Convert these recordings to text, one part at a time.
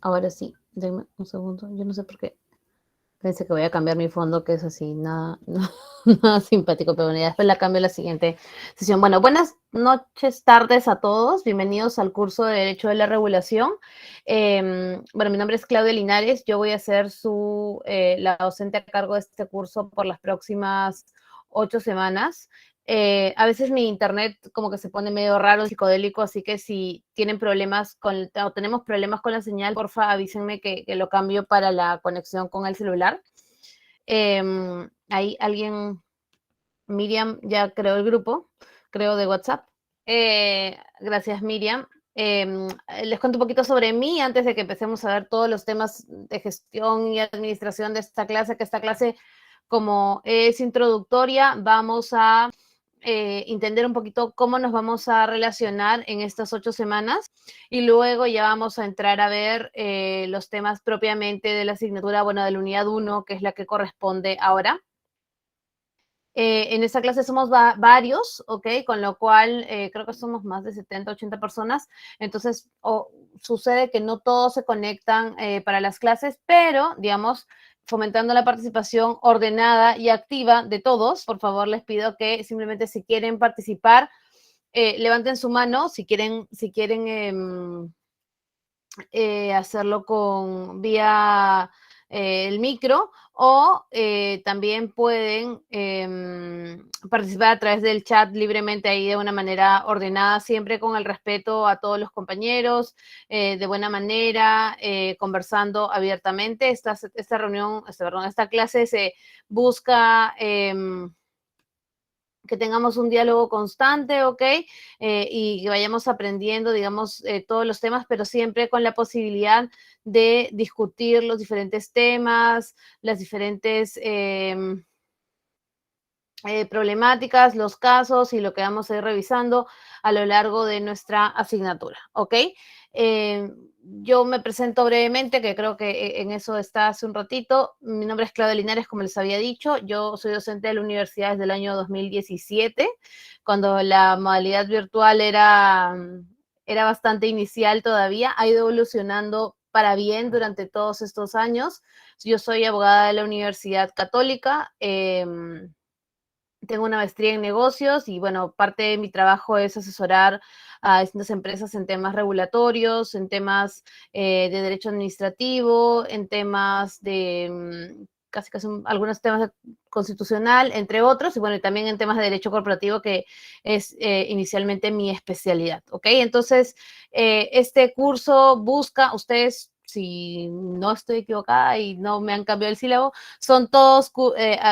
Ahora sí, denme un segundo. Yo no sé por qué. Pensé que voy a cambiar mi fondo, que es así, nada, no, nada simpático, pero bueno, ya después la cambio en la siguiente sesión. Bueno, buenas noches, tardes a todos. Bienvenidos al curso de Derecho de la Regulación. Bueno, mi nombre es Claudia Linares. Yo voy a ser la docente a cargo de este curso por las próximas 8 semanas. A veces mi internet como que se pone medio raro, psicodélico, así que si tienen problemas o tenemos problemas con la señal, porfa avísenme que lo cambio para la conexión con el celular. Ahí alguien, Miriam ya creó el grupo, creo de WhatsApp. Gracias Miriam. Les cuento un poquito sobre mí antes de que empecemos a ver todos los temas de gestión y administración de esta clase, que esta clase como es introductoria, vamos a entender un poquito cómo nos vamos a relacionar en estas 8 semanas y luego ya vamos a entrar a ver los temas propiamente de la asignatura, bueno, de la unidad 1, que es la que corresponde ahora. En esta clase somos varios, ¿ok? Con lo cual creo que somos más de 70, 80 personas. Entonces, sucede que no todos se conectan para las clases, pero, digamos, fomentando la participación ordenada y activa de todos, por favor, les pido que simplemente si quieren participar, levanten su mano, si quieren hacerlo vía el micro o también pueden participar a través del chat libremente ahí de una manera ordenada, siempre con el respeto a todos los compañeros, de buena manera, conversando abiertamente. Esta clase se busca que tengamos un diálogo constante, ¿ok? Y que vayamos aprendiendo, digamos, todos los temas, pero siempre con la posibilidad de discutir los diferentes temas, las diferentes problemáticas, los casos y lo que vamos a ir revisando a lo largo de nuestra asignatura, ¿ok? Yo me presento brevemente, que creo que en eso está hace un ratito. Mi nombre es Claudia Linares, como les había dicho. Yo soy docente de la universidad desde el año 2017, cuando la modalidad virtual era bastante inicial todavía. Ha ido evolucionando para bien durante todos estos años. Yo soy abogada de la Universidad Católica. Tengo una maestría en negocios y, bueno, parte de mi trabajo es asesorar a distintas empresas en temas regulatorios, en temas de derecho administrativo, en temas de casi algunos temas constitucional, entre otros, y bueno, y también en temas de derecho corporativo, que es inicialmente mi especialidad, ¿ok? Entonces, este curso busca, ustedes, si no estoy equivocada y no me han cambiado el sílabo, son todos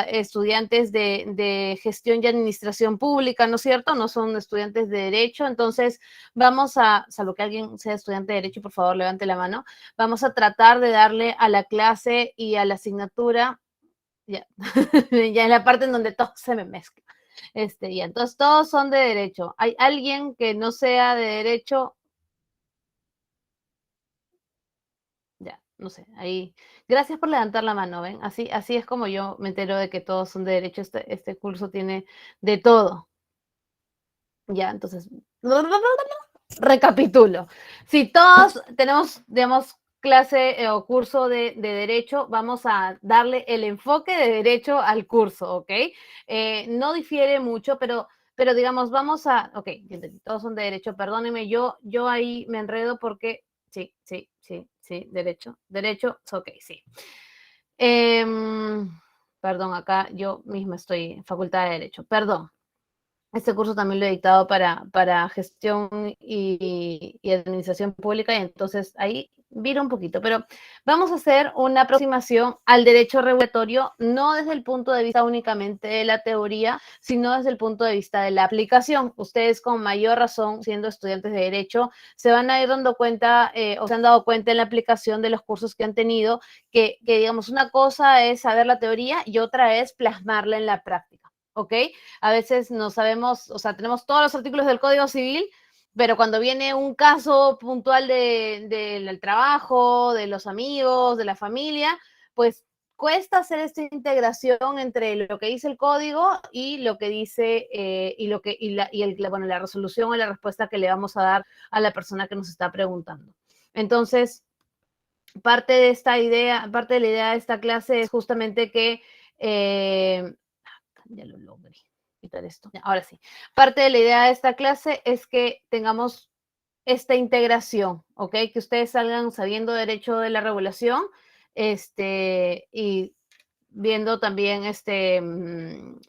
estudiantes de gestión y administración pública, ¿no es cierto? No son estudiantes de derecho, entonces vamos a, salvo que alguien sea estudiante de derecho, por favor levante la mano, vamos a tratar de darle a la clase y a la asignatura, ya, ya es la parte en donde todo se me mezcla. Ya, entonces todos son de derecho. ¿Hay alguien que no sea de derecho? Ya, no sé, ahí. Gracias por levantar la mano, ¿ven? Así es como yo me entero de que todos son de derecho. Este curso tiene de todo. Ya, entonces, recapitulo. Si todos tenemos, digamos, clase o curso de derecho, vamos a darle el enfoque de derecho al curso, ¿ok? No difiere mucho, pero digamos, vamos a, ok, todos son de derecho, perdónenme, yo ahí me enredo porque, sí, derecho, ok, sí. Perdón, acá yo misma estoy en facultad de derecho, perdón. Este curso también lo he dictado para gestión y administración pública, y entonces ahí viro un poquito, pero vamos a hacer una aproximación al derecho regulatorio, no desde el punto de vista únicamente de la teoría, sino desde el punto de vista de la aplicación. Ustedes con mayor razón, siendo estudiantes de derecho, se van a ir dando cuenta o se han dado cuenta en la aplicación de los cursos que han tenido, que digamos, una cosa es saber la teoría y otra es plasmarla en la práctica. ¿Ok? A veces no sabemos, o sea, tenemos todos los artículos del Código Civil, pero cuando viene un caso puntual del trabajo, de los amigos, de la familia, pues cuesta hacer esta integración entre lo que dice el código y lo que dice bueno, la resolución o la respuesta que le vamos a dar a la persona que nos está preguntando. Entonces, parte de esta idea, parte de la idea de esta clase es justamente que, ya lo logré quitar esto, ahora sí. Parte de la idea de esta clase es que tengamos esta integración, ¿ok? Que ustedes salgan sabiendo derecho de la regulación, y viendo también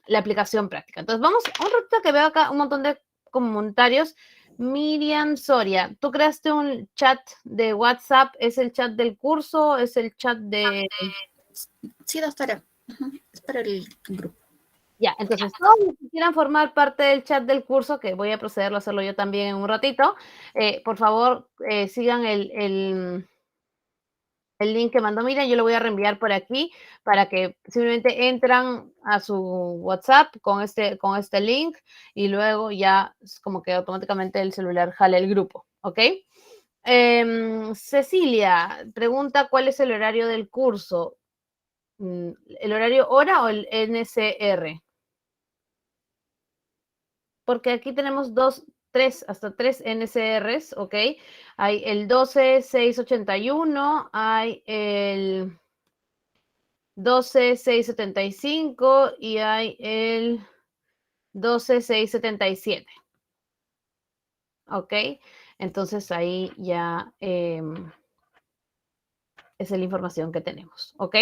la aplicación práctica. Entonces, vamos a un ratito que veo acá un montón de comentarios. Miriam Soria, tú creaste un chat de WhatsApp, ¿es el chat del curso? ¿Es el chat de...? Sí, doctora, es para el grupo. Ya, entonces, todos los que quieran formar parte del chat del curso, que voy a proceder a hacerlo yo también en un ratito, por favor, sigan el link que mandó Miriam, yo lo voy a reenviar por aquí para que simplemente entran a su WhatsApp con este link y luego ya es como que automáticamente el celular jale el grupo, ¿ok? Cecilia pregunta cuál es el horario del curso. ¿El horario hora o el NCR? Porque aquí tenemos hasta tres NCRs, ¿ok? Hay el 12681, hay el 12675 y hay el 12677. ¿Ok? Entonces ahí ya esa es la información que tenemos. ¿Ok?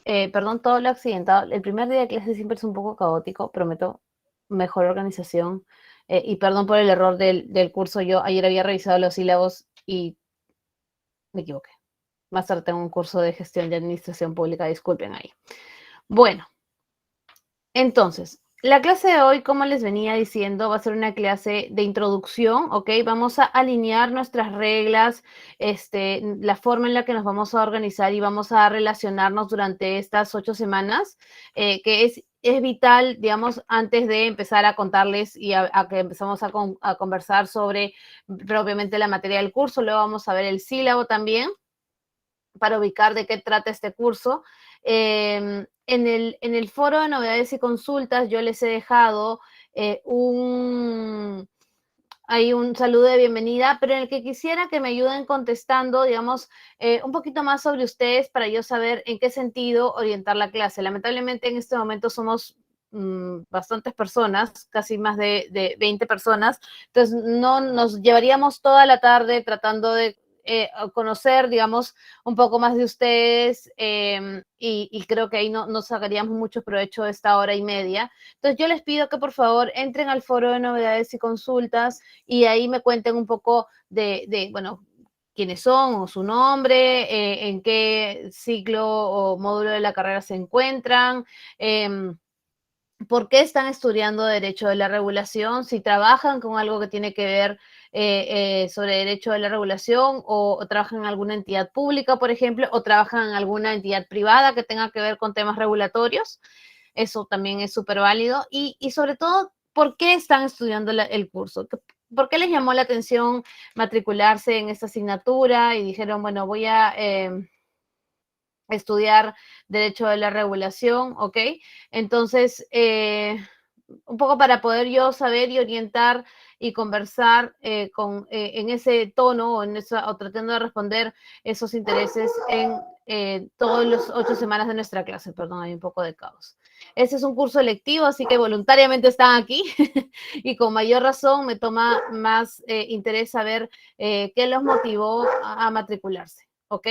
Perdón todo lo accidentado. El primer día de clase siempre es un poco caótico, prometo mejor organización. Y perdón por el error del curso. Yo ayer había revisado los sílabos y me equivoqué. Más tarde tengo un curso de gestión de administración pública, disculpen ahí. Bueno, entonces, la clase de hoy, como les venía diciendo, va a ser una clase de introducción, ¿ok? Vamos a alinear nuestras reglas, la forma en la que nos vamos a organizar y vamos a relacionarnos durante estas 8 semanas, que es vital, digamos, antes de empezar a contarles y a que empezamos a conversar sobre propiamente la materia del curso. Luego vamos a ver el sílabo también para ubicar de qué trata este curso. En el foro de novedades y consultas yo les he dejado hay un saludo de bienvenida, pero en el que quisiera que me ayuden contestando, digamos, un poquito más sobre ustedes para yo saber en qué sentido orientar la clase. Lamentablemente en este momento somos bastantes personas, casi más de 20 personas, entonces no nos llevaríamos toda la tarde tratando de conocer, digamos, un poco más de ustedes y creo que ahí no sacaríamos mucho provecho de esta hora y media. Entonces yo les pido que por favor entren al foro de novedades y consultas y ahí me cuenten un poco bueno, quiénes son o su nombre, en qué ciclo o módulo de la carrera se encuentran, por qué están estudiando Derecho de la Regulación, si trabajan con algo que tiene que ver sobre Derecho de la Regulación o trabajan en alguna entidad pública, por ejemplo, o trabajan en alguna entidad privada que tenga que ver con temas regulatorios. Eso también es súper válido. Y sobre todo, ¿por qué están estudiando el curso? ¿Por qué les llamó la atención matricularse en esta asignatura y dijeron, bueno, voy a estudiar Derecho de la Regulación, ¿ok? Entonces, un poco para poder yo saber y orientar y conversar en ese tono o tratando de responder esos intereses en todas las 8 semanas de nuestra clase. Perdón, hay un poco de caos. Este es un curso electivo, así que voluntariamente están aquí y con mayor razón me toma más interés saber qué los motivó a matricularse, ¿ok?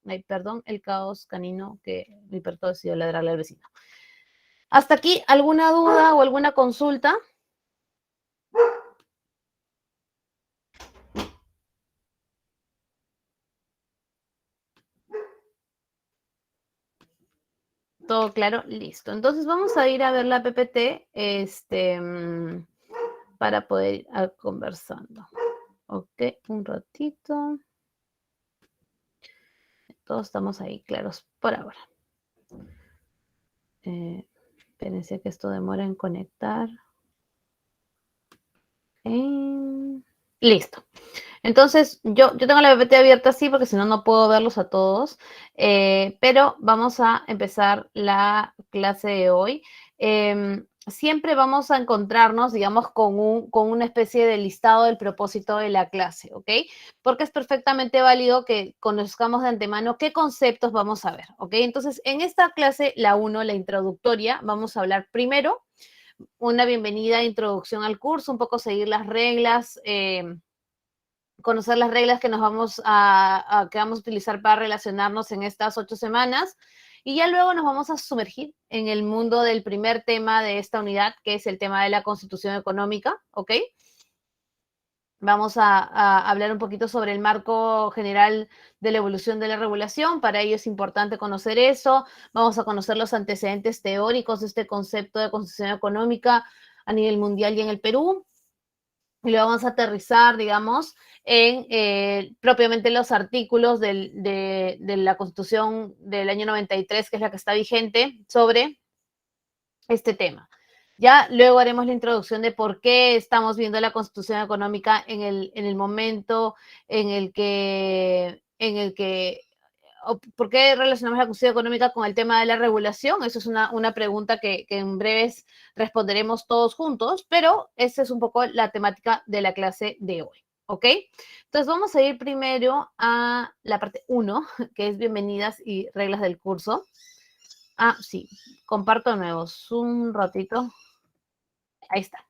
Ay, perdón, el caos canino que mi perro decidió ladrarle al vecino. Hasta aquí, ¿alguna duda o alguna consulta? Todo claro, listo. Entonces vamos a ir a ver la PPT para poder ir conversando. Ok, un ratito. Todos estamos ahí claros por ahora. Espérense que esto demora en conectar. Listo. Entonces, yo tengo la PPT abierta así porque si no, no puedo verlos a todos. Pero vamos a empezar la clase de hoy. siempre vamos a encontrarnos, digamos, con una especie de listado del propósito de la clase, ¿ok? Porque es perfectamente válido que conozcamos de antemano qué conceptos vamos a ver, ¿ok? Entonces, en esta clase, la 1, la introductoria, vamos a hablar primero una bienvenida, introducción al curso, un poco seguir las reglas, conocer las reglas que que vamos a utilizar para relacionarnos en estas 8 semanas. Y ya luego nos vamos a sumergir en el mundo del primer tema de esta unidad, que es el tema de la Constitución Económica, ¿ok? Vamos a hablar un poquito sobre el marco general de la evolución de la regulación. Para ello es importante conocer eso. Vamos a conocer los antecedentes teóricos de este concepto de Constitución Económica a nivel mundial y en el Perú. Y lo vamos a aterrizar, digamos, en propiamente los artículos de la Constitución del año 93, que es la que está vigente, sobre este tema. Ya luego haremos la introducción de por qué estamos viendo la Constitución Económica en el momento en el que ¿por qué relacionamos la Constitución Económica con el tema de la regulación? Eso es una pregunta que en breves responderemos todos juntos, pero esa es un poco la temática de la clase de hoy, ¿ok? Entonces vamos a ir primero a la parte 1, que es bienvenidas y reglas del curso. Ah, sí, comparto de nuevo, un ratito. Ahí está.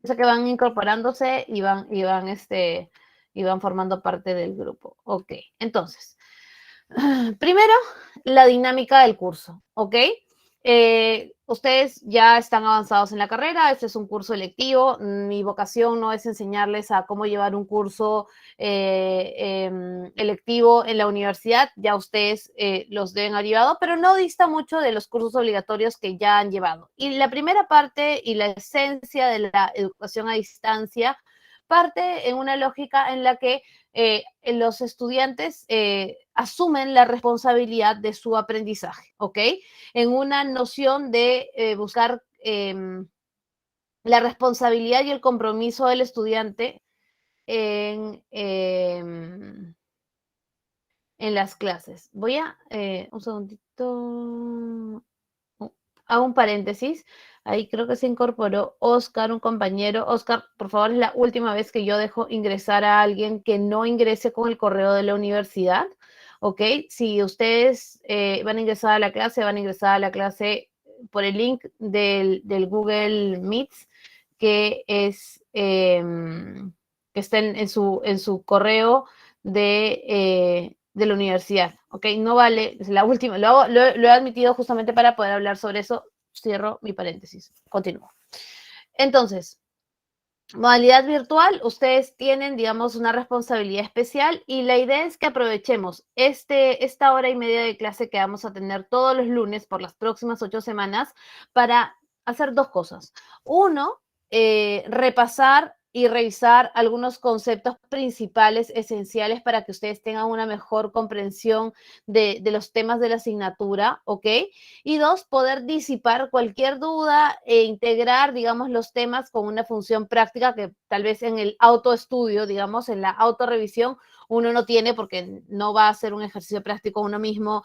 Eso que van incorporándose y van formando parte del grupo. Ok, entonces, primero, la dinámica del curso, ¿ok? Ustedes ya están avanzados en la carrera, este es un curso electivo, mi vocación no es enseñarles a cómo llevar un curso electivo en la universidad, ya ustedes los deben haber llevado, pero no dista mucho de los cursos obligatorios que ya han llevado. Y la primera parte y la esencia de la educación a distancia parte en una lógica en la que los estudiantes asumen la responsabilidad de su aprendizaje, ¿ok? En una noción de buscar la responsabilidad y el compromiso del estudiante en las clases. Voy a, un segundito, hago un paréntesis. Ahí creo que se incorporó Oscar, un compañero. Oscar, por favor, es la última vez que yo dejo ingresar a alguien que no ingrese con el correo de la universidad. ¿Ok? Si ustedes van a ingresar a la clase, van a ingresar a la clase por el link del Google Meets, que es que está en su correo de la universidad, ¿ok? No vale, es la última, lo he admitido justamente para poder hablar sobre eso, cierro mi paréntesis, continúo. Entonces, modalidad virtual, ustedes tienen, digamos, una responsabilidad especial y la idea es que aprovechemos esta hora y media de clase que vamos a tener todos los lunes por las próximas 8 semanas para hacer dos cosas. Uno, repasar y revisar algunos conceptos principales, esenciales para que ustedes tengan una mejor comprensión de los temas de la asignatura, ¿ok? Y dos, poder disipar cualquier duda e integrar, digamos, los temas con una función práctica que tal vez en el autoestudio, digamos, en la autorrevisión, uno no tiene porque no va a hacer un ejercicio práctico uno mismo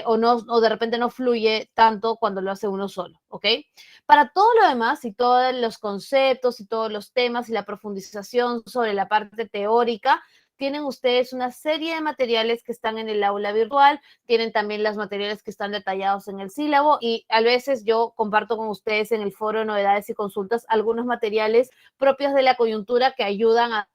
o de repente no fluye tanto cuando lo hace uno solo, ¿ok? Para todo lo demás y todos los conceptos y todos los temas y la profundización sobre la parte teórica, tienen ustedes una serie de materiales que están en el aula virtual, tienen también los materiales que están detallados en el sílabo y a veces yo comparto con ustedes en el foro de novedades y consultas algunos materiales propios de la coyuntura que ayudan a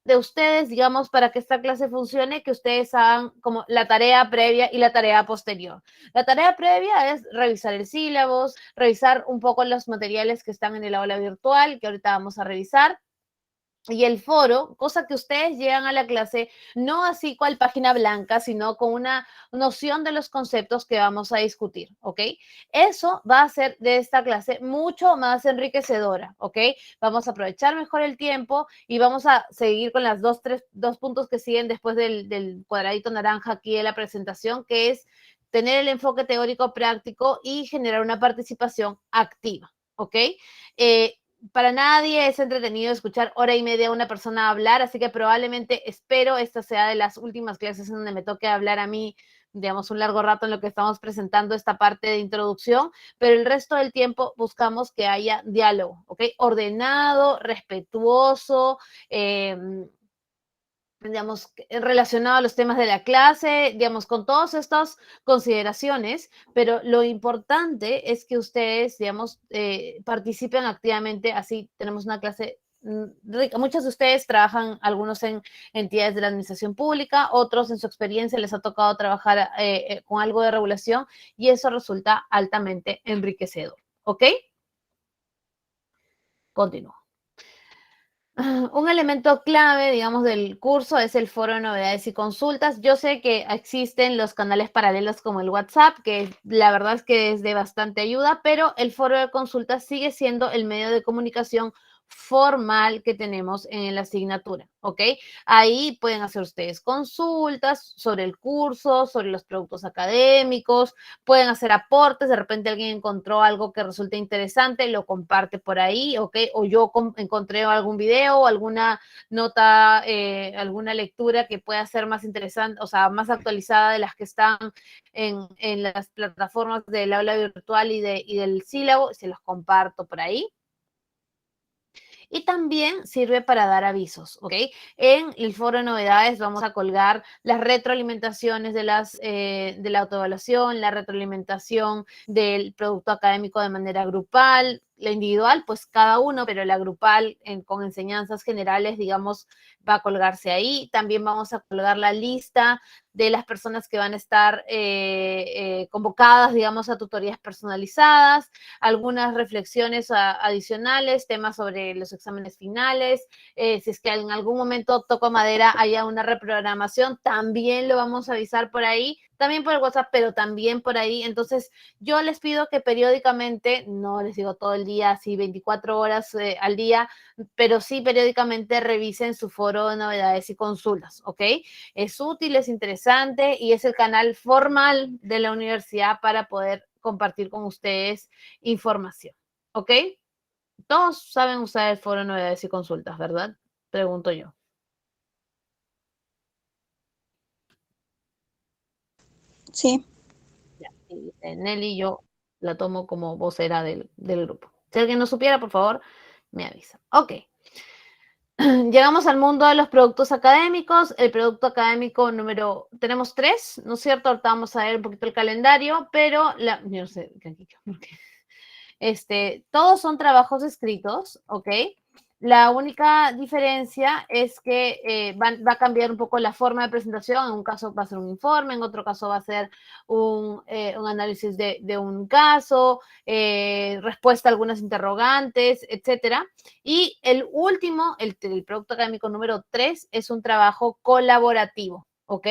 de ustedes, digamos, para que esta clase funcione, que ustedes hagan como la tarea previa y la tarea posterior. La tarea previa es revisar el sílabus, revisar un poco los materiales que están en el aula virtual, que ahorita vamos a revisar, y el foro, cosa que ustedes llegan a la clase no así cual página blanca, sino con una noción de los conceptos que vamos a discutir, ¿ok? Eso va a hacer de esta clase mucho más enriquecedora, ¿ok? Vamos a aprovechar mejor el tiempo y vamos a seguir con las dos puntos que siguen después del cuadradito naranja aquí de la presentación, que es tener el enfoque teórico práctico y generar una participación activa, ¿ok? para nadie es entretenido escuchar hora y media a una persona hablar, así que probablemente espero esta sea de las últimas clases en donde me toque hablar a mí, digamos, un largo rato en lo que estamos presentando esta parte de introducción, pero el resto del tiempo buscamos que haya diálogo, ¿ok? Ordenado, respetuoso, digamos, relacionado a los temas de la clase, digamos, con todas estas consideraciones, pero lo importante es que ustedes, digamos, participen activamente, así tenemos una clase rica. Muchos de ustedes trabajan, algunos en entidades de la administración pública, otros en su experiencia les ha tocado trabajar con algo de regulación y eso resulta altamente enriquecedor, ¿ok? Continúo. Un elemento clave, digamos, del curso es el foro de novedades y consultas. Yo sé que existen los canales paralelos como el WhatsApp, que la verdad es que es de bastante ayuda, pero el foro de consultas sigue siendo el medio de comunicación formal que tenemos en la asignatura, ¿ok? Ahí pueden hacer ustedes consultas sobre el curso, sobre los productos académicos, pueden hacer aportes, de repente alguien encontró algo que resulta interesante, lo comparte por ahí, ¿ok? O yo encontré algún video o alguna nota, alguna lectura que pueda ser más interesante, o sea, más actualizada de las que están en las plataformas del aula virtual y del sílabo, se los comparto por ahí. Y también sirve para dar avisos, ¿ok? En el foro de novedades vamos a colgar las retroalimentaciones de la autoevaluación, la retroalimentación del producto académico de manera grupal, la individual, pues cada uno, pero la grupal con enseñanzas generales, digamos, va a colgarse ahí. También vamos a colgar la lista de las personas que van a estar convocadas, digamos, a tutorías personalizadas, algunas reflexiones adicionales, temas sobre los exámenes finales, si es que en algún momento toco madera haya una reprogramación, también lo vamos a avisar por ahí, también por el WhatsApp, pero también por ahí. Entonces, yo les pido que periódicamente, no les digo todo el día, así 24 horas al día, pero sí periódicamente revisen su foro de novedades y consultas, ¿ok? Es útil, es interesante y es el canal formal de la universidad para poder compartir con ustedes información, ¿ok? Todos saben usar el foro de novedades y consultas, ¿verdad? Pregunto yo. Sí, Ya, y dice Nelly, yo la tomo como vocera del grupo. Si alguien no supiera, por favor, me avisa. Ok. Llegamos al mundo de los productos académicos. El producto académico número, tenemos 3, ¿no es cierto? Ahorita vamos a ver un poquito el calendario, pero yo no sé, todos son trabajos escritos, ¿ok? La única diferencia es que va a cambiar un poco la forma de presentación. En un caso va a ser un informe, en otro caso va a ser un análisis de un caso, respuesta a algunas interrogantes, etcétera. Y el último, el producto académico número 3, es un trabajo colaborativo, ¿ok?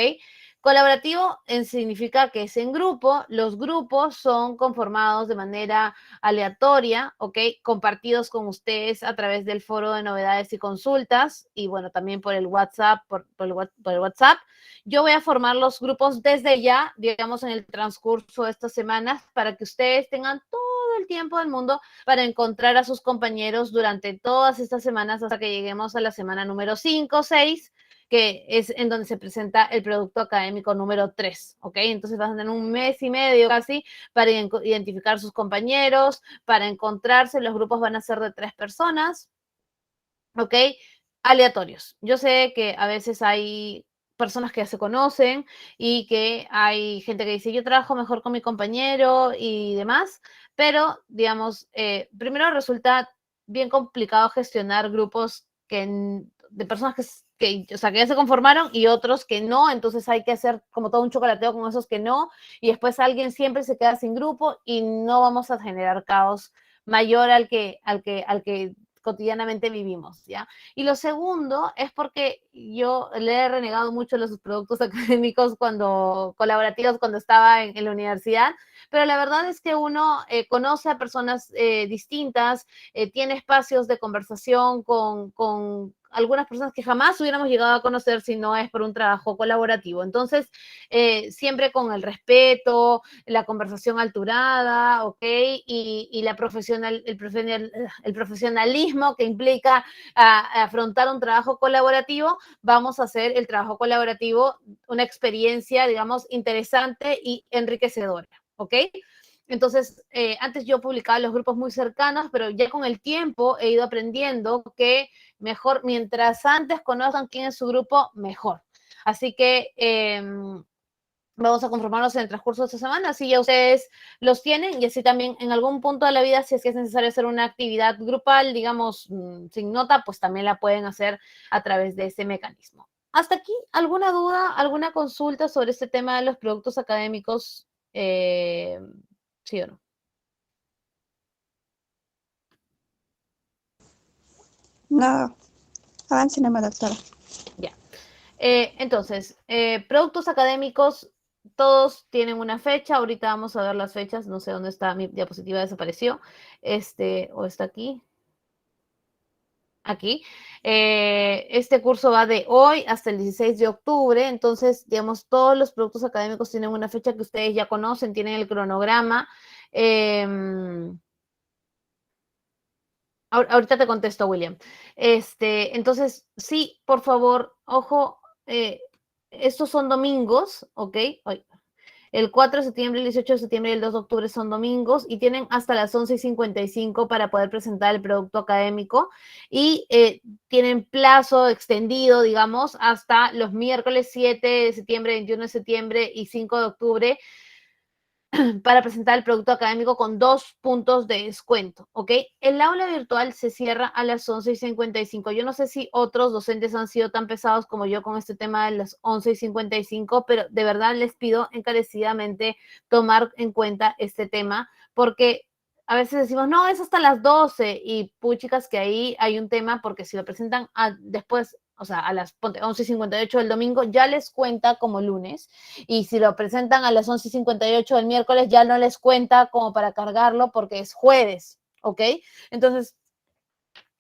Colaborativo significa que es en grupo. Los grupos son conformados de manera aleatoria, ¿ok? Compartidos con ustedes a través del foro de novedades y consultas y bueno, también por el WhatsApp, por el WhatsApp. Yo voy a formar los grupos desde ya, digamos, en el transcurso de estas semanas para que ustedes tengan todo el tiempo del mundo para encontrar a sus compañeros durante todas estas semanas hasta que lleguemos a la semana número 5 o 6, que es en donde se presenta el producto académico número 3, ¿ok? Entonces van a tener un mes y medio casi para identificar sus compañeros, para encontrarse. Los grupos van a ser de 3 personas, ¿ok? Aleatorios. Yo sé que a veces hay personas que ya se conocen y que hay gente que dice, yo trabajo mejor con mi compañero y demás, pero digamos, primero resulta bien complicado gestionar grupos de personas o sea, que ya se conformaron y otros que no, entonces hay que hacer como todo un chocolateo con esos que no, y después alguien siempre se queda sin grupo y no vamos a generar caos mayor al que cotidianamente vivimos, ¿ya? Y lo segundo es porque yo le he renegado mucho los productos académicos colaborativos cuando estaba en la universidad, pero la verdad es que uno conoce a personas distintas, tiene espacios de conversación con algunas personas que jamás hubiéramos llegado a conocer si no es por un trabajo colaborativo. Entonces, siempre con el respeto, la conversación alturada, ¿ok? Y el profesionalismo que implica afrontar un trabajo colaborativo, vamos a hacer el trabajo colaborativo una experiencia, digamos, interesante y enriquecedora, ¿ok? Entonces, antes yo publicaba en los grupos muy cercanos, pero ya con el tiempo he ido aprendiendo que mejor, mientras antes conozcan quién es su grupo, mejor. Así que vamos a conformarnos en el transcurso de esta semana, así ya ustedes los tienen y así también en algún punto de la vida, si es que es necesario hacer una actividad grupal, digamos, sin nota, pues también la pueden hacer a través de ese mecanismo. Hasta aquí, ¿alguna duda, alguna consulta sobre este tema de los productos académicos? ¿Sí o no? No, avance nomás, doctora. Ya. Entonces, productos académicos, todos tienen una fecha. Ahorita vamos a ver las fechas. No sé dónde está mi diapositiva, desapareció. O está aquí. Aquí. Este curso va de hoy hasta el 16 de octubre. Entonces, digamos, todos los productos académicos tienen una fecha que ustedes ya conocen, tienen el cronograma. Ahorita te contesto, William. Entonces, sí, por favor, ojo, estos son domingos, ¿ok? El 4 de septiembre, el 18 de septiembre y el 2 de octubre son domingos y tienen hasta las 11:55 para poder presentar el producto académico y tienen plazo extendido, digamos, hasta los miércoles 7 de septiembre, 21 de septiembre y 5 de octubre para presentar el producto académico con 2 puntos de descuento, ¿ok? El aula virtual se cierra a las 11:55. Yo no sé si otros docentes han sido tan pesados como yo con este tema de las 11:55, pero de verdad les pido encarecidamente tomar en cuenta este tema, porque a veces decimos, no, es hasta las 12 y puchicas que ahí hay un tema, porque si lo presentan después, o sea, a las 11:58 del domingo, ya les cuenta como lunes, y si lo presentan a las 11:58 del miércoles, ya no les cuenta como para cargarlo porque es jueves, ¿ok? Entonces,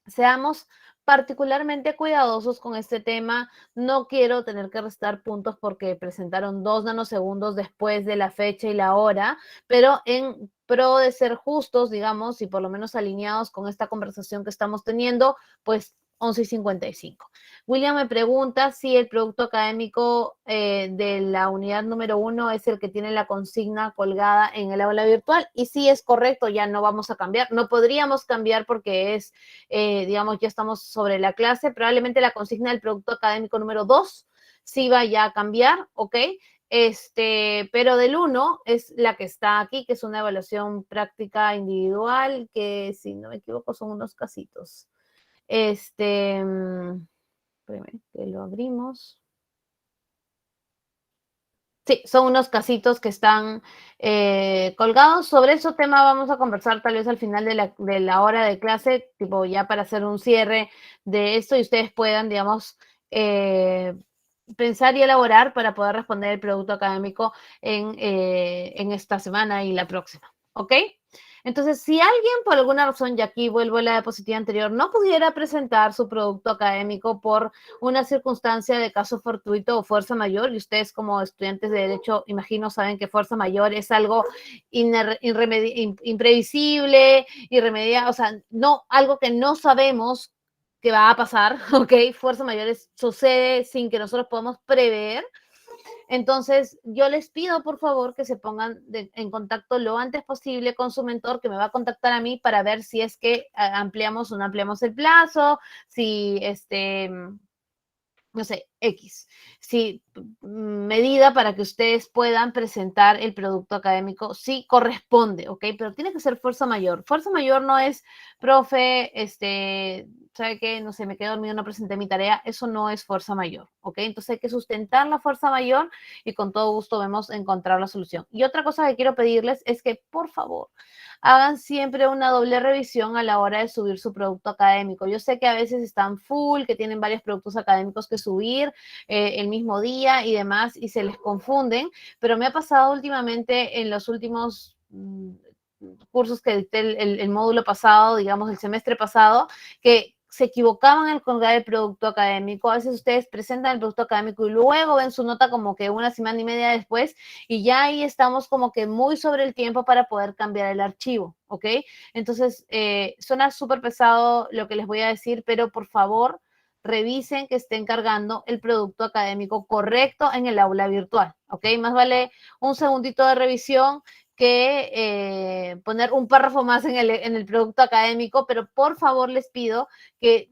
seamos particularmente cuidadosos con este tema. No quiero tener que restar puntos porque presentaron 2 nanosegundos después de la fecha y la hora, pero en pro de ser justos, digamos, y por lo menos alineados con esta conversación que estamos teniendo, pues 11:55. William me pregunta si el producto académico de la unidad número 1 es el que tiene la consigna colgada en el aula virtual, y sí es correcto, ya no vamos a cambiar, no podríamos cambiar porque es digamos, ya estamos sobre la clase, probablemente la consigna del producto académico número 2 sí vaya a cambiar, ¿ok? Pero del 1 es la que está aquí, que es una evaluación práctica individual, que si no me equivoco son unos casitos. Espérame, que lo abrimos. Sí, son unos casitos que están colgados. Sobre ese tema vamos a conversar tal vez al final de la hora de clase, tipo ya para hacer un cierre de esto y ustedes puedan, digamos, pensar y elaborar para poder responder el producto académico en esta semana y la próxima. ¿Ok? Entonces, si alguien por alguna razón, y aquí vuelvo a la diapositiva anterior, no pudiera presentar su producto académico por una circunstancia de caso fortuito o fuerza mayor, y ustedes como estudiantes de Derecho, imagino, saben que fuerza mayor es algo imprevisible, irremediable, o sea, no, algo que no sabemos que va a pasar, ¿ok? Fuerza mayor sucede sin que nosotros podamos prever. Entonces, yo les pido, por favor, que se pongan en contacto lo antes posible con su mentor, que me va a contactar a mí para ver si es que ampliamos o no ampliamos el plazo, si no sé, X, sí, medida para que ustedes puedan presentar el producto académico, sí corresponde, ¿ok? Pero tiene que ser fuerza mayor. Fuerza mayor no es, profe, ¿sabe qué? No sé, me quedé dormido, no presenté mi tarea. Eso no es fuerza mayor, ¿ok? Entonces hay que sustentar la fuerza mayor y con todo gusto vemos encontrar la solución. Y otra cosa que quiero pedirles es que, por favor, hagan siempre una doble revisión a la hora de subir su producto académico. Yo sé que a veces están full, que tienen varios productos académicos que subir el mismo día y demás, y se les confunden, pero me ha pasado últimamente en los últimos cursos que dicté el módulo pasado, digamos, el semestre pasado, que se equivocaban al colgar el producto académico. A veces ustedes presentan el producto académico y luego ven su nota como que una semana y media después y ya ahí estamos como que muy sobre el tiempo para poder cambiar el archivo, ¿ok? Entonces, suena súper pesado lo que les voy a decir, pero por favor, revisen que estén cargando el producto académico correcto en el aula virtual, ¿ok? Más vale un segundito de revisión que poner un párrafo más en el producto académico, pero por favor les pido que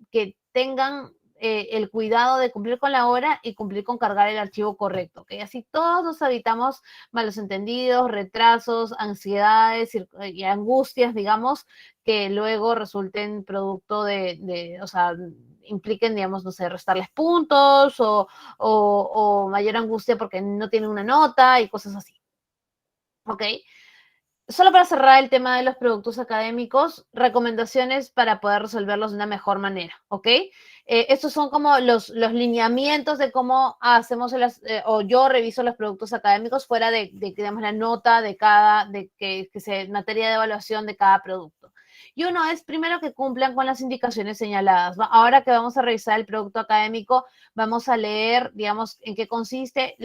tengan el cuidado de cumplir con la hora y cumplir con cargar el archivo correcto, ¿ok? Así todos nos evitamos malos entendidos, retrasos, ansiedades y angustias, digamos, que luego resulten producto o sea, impliquen, digamos, no sé, restarles puntos o mayor angustia porque no tienen una nota y cosas así. ¿Ok? Solo para cerrar el tema de los productos académicos, recomendaciones para poder resolverlos de una mejor manera, ¿ok? Estos son como los lineamientos de cómo hacemos o yo reviso los productos académicos fuera de digamos, la nota de cada, que se materia de evaluación de cada producto. Y uno es primero que cumplan con las indicaciones señaladas. Ahora que vamos a revisar el producto académico, vamos a leer, digamos, en qué consiste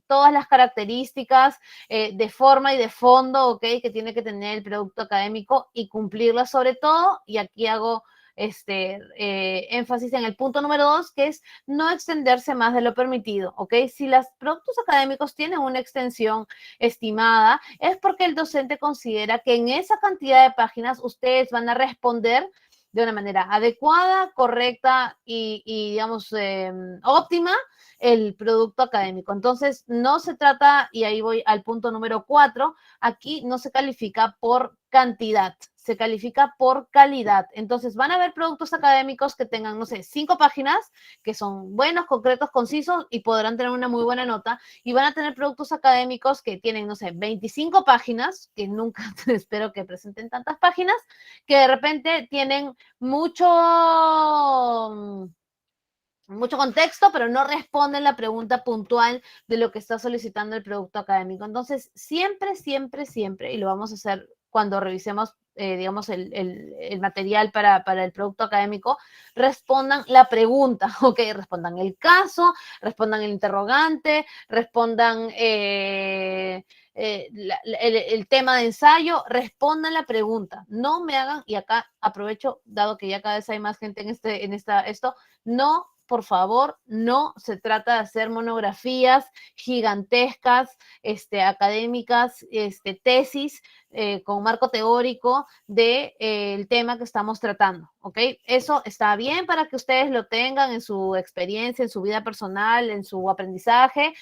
todas las características de forma y de fondo, ¿ok? Que tiene que tener el producto académico y cumplirlas sobre todo, y aquí hago énfasis en el punto número 2, que es no extenderse más de lo permitido, ¿ok? Si los productos académicos tienen una extensión estimada, es porque el docente considera que en esa cantidad de páginas ustedes van a responder de una manera adecuada, correcta y digamos, óptima el producto académico. Entonces, no se trata, y ahí voy al punto número 4, aquí no se califica por cantidad, se califica por calidad. Entonces, van a haber productos académicos que tengan, no sé, 5 páginas, que son buenos, concretos, concisos y podrán tener una muy buena nota. Y van a tener productos académicos que tienen, no sé, 25 páginas, que nunca espero que presenten tantas páginas, que de repente tienen mucho contexto, pero no responden la pregunta puntual de lo que está solicitando el producto académico. Entonces, siempre, siempre, siempre, y lo vamos a hacer cuando revisemos, digamos, el material para el producto académico, respondan la pregunta, ¿ok? Respondan el caso, respondan el interrogante, respondan el tema de ensayo, respondan la pregunta, no me hagan, y acá aprovecho, dado que ya cada vez hay más gente en esto, no, por favor, no se trata de hacer monografías gigantescas, académicas, tesis con marco teórico del tema que estamos tratando, ¿ok? Eso está bien para que ustedes lo tengan en su experiencia, en su vida personal, en su aprendizaje,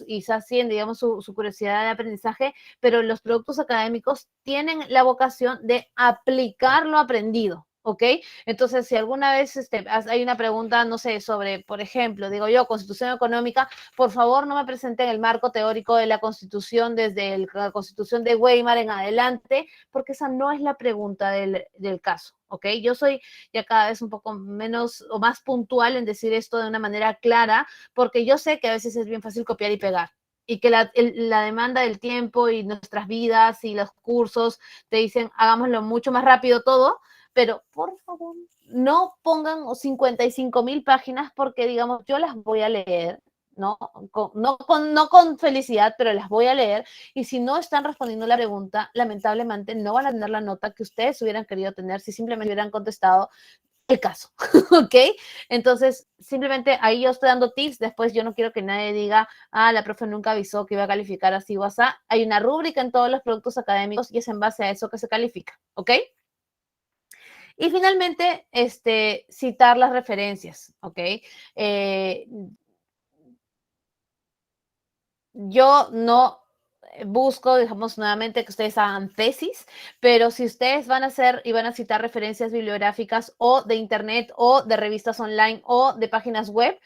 y sacien, digamos, su curiosidad de aprendizaje, pero los productos académicos tienen la vocación de aplicar lo aprendido, ¿ok? Entonces, si alguna vez hay una pregunta, no sé, sobre, por ejemplo, digo yo, Constitución Económica, por favor no me presenten el marco teórico de la Constitución desde la Constitución de Weimar en adelante, porque esa no es la pregunta del caso, ¿ok? Yo soy ya cada vez un poco menos o más puntual en decir esto de una manera clara, porque yo sé que a veces es bien fácil copiar y pegar y que la demanda del tiempo y nuestras vidas y los cursos te dicen, hagámoslo mucho más rápido todo, pero por favor, no pongan 55,000 páginas porque, digamos, yo las voy a leer, no con felicidad, pero las voy a leer, y si no están respondiendo la pregunta, lamentablemente no van a tener la nota que ustedes hubieran querido tener si simplemente hubieran contestado el caso, ¿ok? Entonces, simplemente ahí yo estoy dando tips, después yo no quiero que nadie diga, la profe nunca avisó que iba a calificar así o así. Hay una rúbrica en todos los productos académicos y es en base a eso que se califica, ¿ok? Y finalmente, citar las referencias, ¿ok? Yo no busco, digamos, nuevamente que ustedes hagan tesis, pero si ustedes van a hacer y van a citar referencias bibliográficas o de internet o de revistas online o de páginas web,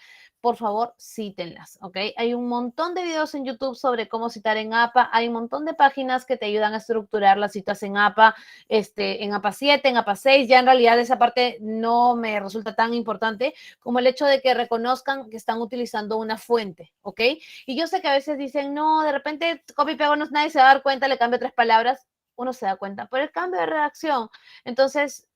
por favor, cítenlas, ¿ok? Hay un montón de videos en YouTube sobre cómo citar en APA, hay un montón de páginas que te ayudan a estructurar las citas en APA, en APA 7, en APA 6, ya en realidad esa parte no me resulta tan importante como el hecho de que reconozcan que están utilizando una fuente, ¿ok? Y yo sé que a veces dicen, no, de repente copy y pego, nadie se va a dar cuenta, le cambio 3 palabras, uno se da cuenta, por el cambio de redacción. Entonces,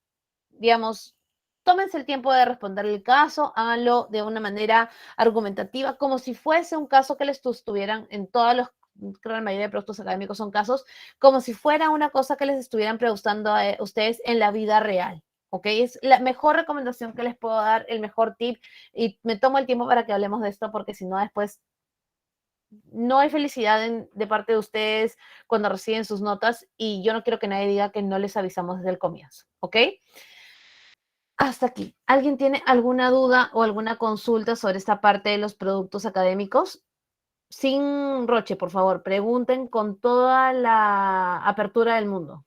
digamos, tómense el tiempo de responder el caso, háganlo de una manera argumentativa, como si fuese un caso que les estuvieran en todos los, creo que la mayoría de productos académicos son casos, como si fuera una cosa que les estuvieran preguntando a ustedes en la vida real. ¿Ok? Es la mejor recomendación que les puedo dar, el mejor tip, y me tomo el tiempo para que hablemos de esto, porque si no, después no hay felicidad de parte de ustedes cuando reciben sus notas, y yo no quiero que nadie diga que no les avisamos desde el comienzo. ¿Ok? Hasta aquí. ¿Alguien tiene alguna duda o alguna consulta sobre esta parte de los productos académicos? Sin roche, por favor, pregunten con toda la apertura del mundo.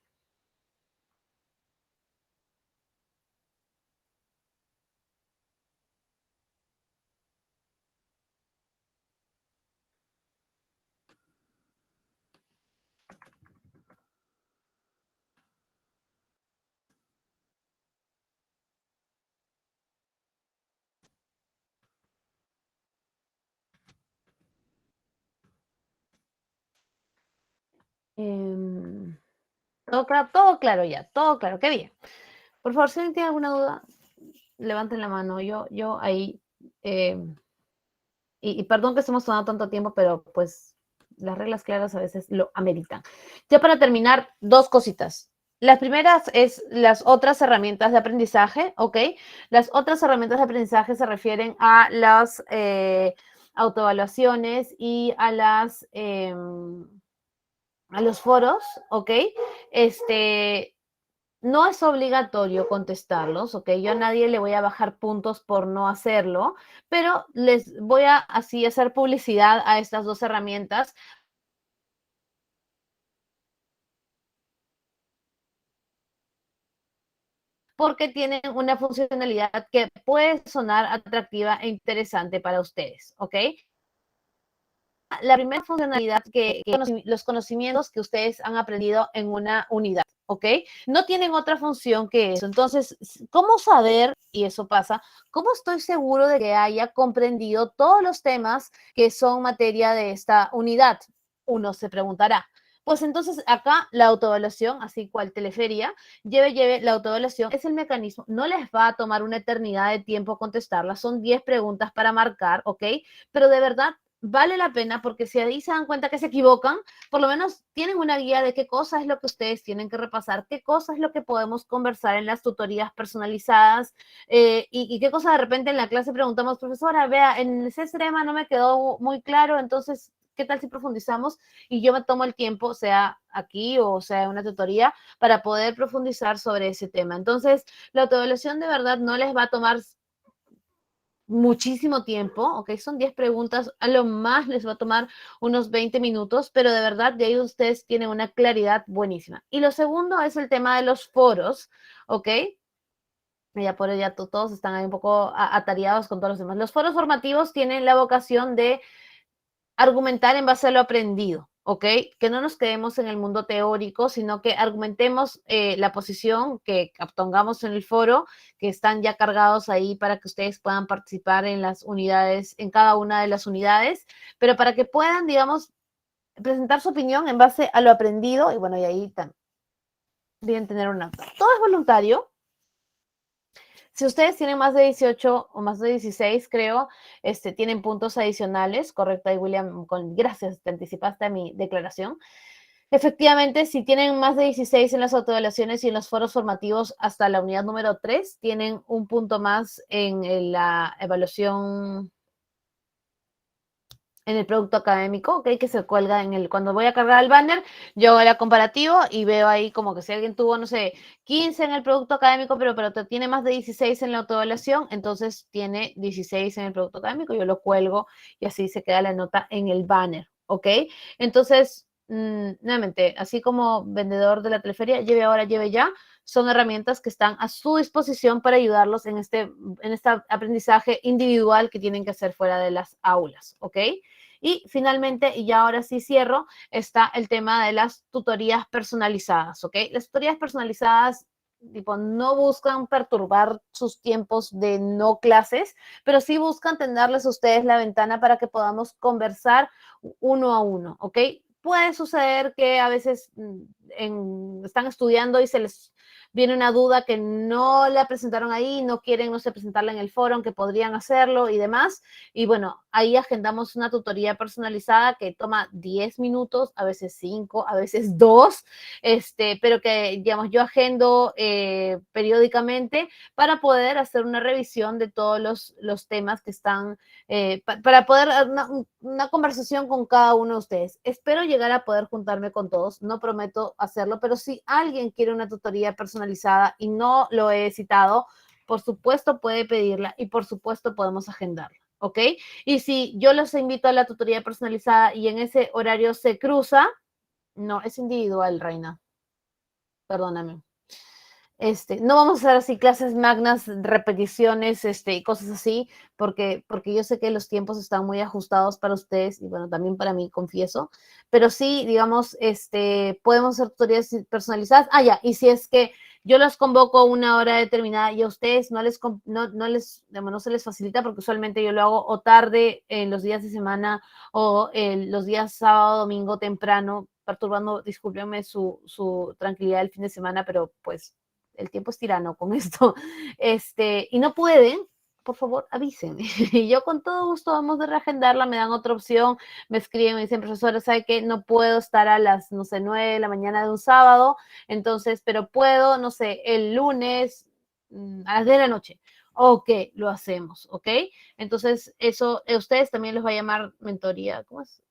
Todo claro ya, todo claro, qué bien. Por favor, si alguien tiene alguna duda, levanten la mano. Yo ahí, y perdón que estemos tomando tanto tiempo, pero pues las reglas claras a veces lo ameritan. Ya para terminar, dos cositas. Las primeras es las otras herramientas de aprendizaje, ¿ok? Las otras herramientas de aprendizaje se refieren a las autoevaluaciones y a los foros, ¿ok? No es obligatorio contestarlos, ¿ok? Yo a nadie le voy a bajar puntos por no hacerlo, pero les voy a así hacer publicidad a estas dos herramientas porque tienen una funcionalidad que puede sonar atractiva e interesante para ustedes, ¿ok? La primera funcionalidad los conocimientos que ustedes han aprendido en una unidad, ¿ok? No tienen otra función que eso. Entonces, ¿cómo saber, y eso pasa, cómo estoy seguro de que haya comprendido todos los temas que son materia de esta unidad? Uno se preguntará. Pues entonces acá la autoevaluación, así cual teleferia, lleve, la autoevaluación es el mecanismo, no les va a tomar una eternidad de tiempo contestarlas, son 10 preguntas para marcar, ¿ok? Pero de verdad vale la pena porque si ahí se dan cuenta que se equivocan, por lo menos tienen una guía de qué cosa es lo que ustedes tienen que repasar, qué cosa es lo que podemos conversar en las tutorías personalizadas y qué cosa de repente en la clase preguntamos, profesora, vea, en ese tema no me quedó muy claro, entonces, ¿qué tal si profundizamos? Y yo me tomo el tiempo, sea aquí o sea en una tutoría, para poder profundizar sobre ese tema. Entonces, la autoevaluación de verdad no les va a tomar muchísimo tiempo, ¿ok? Son 10 preguntas, a lo más les va a tomar unos 20 minutos, pero de verdad de ahí ustedes tienen una claridad buenísima. Y lo segundo es el tema de los foros, ¿ok? Ya por ya todos están ahí un poco atareados con todos los demás. Los foros formativos tienen la vocación de argumentar en base a lo aprendido, ¿ok? Que no nos quedemos en el mundo teórico, sino que argumentemos la posición que obtengamos en el foro, que están ya cargados ahí para que ustedes puedan participar en las unidades, en cada una de las unidades, pero para que puedan, digamos, presentar su opinión en base a lo aprendido, y bueno, y ahí también tener una... Todo es voluntario. Si ustedes tienen más de 18 o más de 16, creo, tienen puntos adicionales, correcto, ahí William, gracias, te anticipaste a mi declaración. Efectivamente, si tienen más de 16 en las autoevaluaciones y en los foros formativos hasta la unidad número 3, tienen un punto más en la evaluación en el producto académico, ¿ok? Que se cuelga cuando voy a cargar el banner, yo hago la comparativo y veo ahí como que si alguien tuvo, no sé, 15 en el producto académico, pero tiene más de 16 en la autoevaluación, entonces tiene 16 en el producto académico, yo lo cuelgo y así se queda la nota en el banner, ¿ok? Entonces, nuevamente, así como vendedor de la teleferia, lleve ahora, lleve ya, son herramientas que están a su disposición para ayudarlos en este aprendizaje individual que tienen que hacer fuera de las aulas, ¿ok? Y finalmente, y ya ahora sí cierro, está el tema de las tutorías personalizadas, ¿ok? Las tutorías personalizadas tipo, no buscan perturbar sus tiempos de no clases, pero sí buscan tenerles a ustedes la ventana para que podamos conversar uno a uno, ¿ok? Puede suceder que a veces están estudiando y se les viene una duda que no la presentaron ahí, no quieren, no sé, presentarla en el foro, aunque podrían hacerlo y demás. Y bueno, ahí agendamos una tutoría personalizada que toma 10 minutos, a veces 5, a veces 2, pero que, digamos, yo agendo periódicamente para poder hacer una revisión de todos los temas que están, para poder una conversación con cada uno de ustedes. Espero llegar a poder juntarme con todos, no prometo hacerlo, pero si alguien quiere una tutoría personalizada y no lo he citado, por supuesto puede pedirla y por supuesto podemos agendarla, ¿ok? Y si yo los invito a la tutoría personalizada y en ese horario se cruza, no, es individual, Reina. Perdóname. No vamos a hacer así clases magnas, repeticiones, y cosas así, porque yo sé que los tiempos están muy ajustados para ustedes y bueno, también para mí, confieso, pero sí, digamos, podemos hacer tutorías personalizadas. Ah, ya, y si es que yo los convoco a una hora determinada y a ustedes no se les facilita porque usualmente yo lo hago o tarde en los días de semana o los días sábado, domingo temprano, perturbando, discúlpenme su tranquilidad el fin de semana, pero pues el tiempo es tirano con esto, y no pueden, por favor, avisen. Y yo con todo gusto vamos a reagendarla, me dan otra opción, me escriben, me dicen, profesora, ¿sabe qué? No puedo estar a las, no sé, 9 de la mañana de un sábado, entonces, pero puedo, no sé, el lunes a las 10 de la noche. Ok, lo hacemos, ¿ok? Entonces, eso, ustedes también les va a llamar mentoría, ¿cómo es?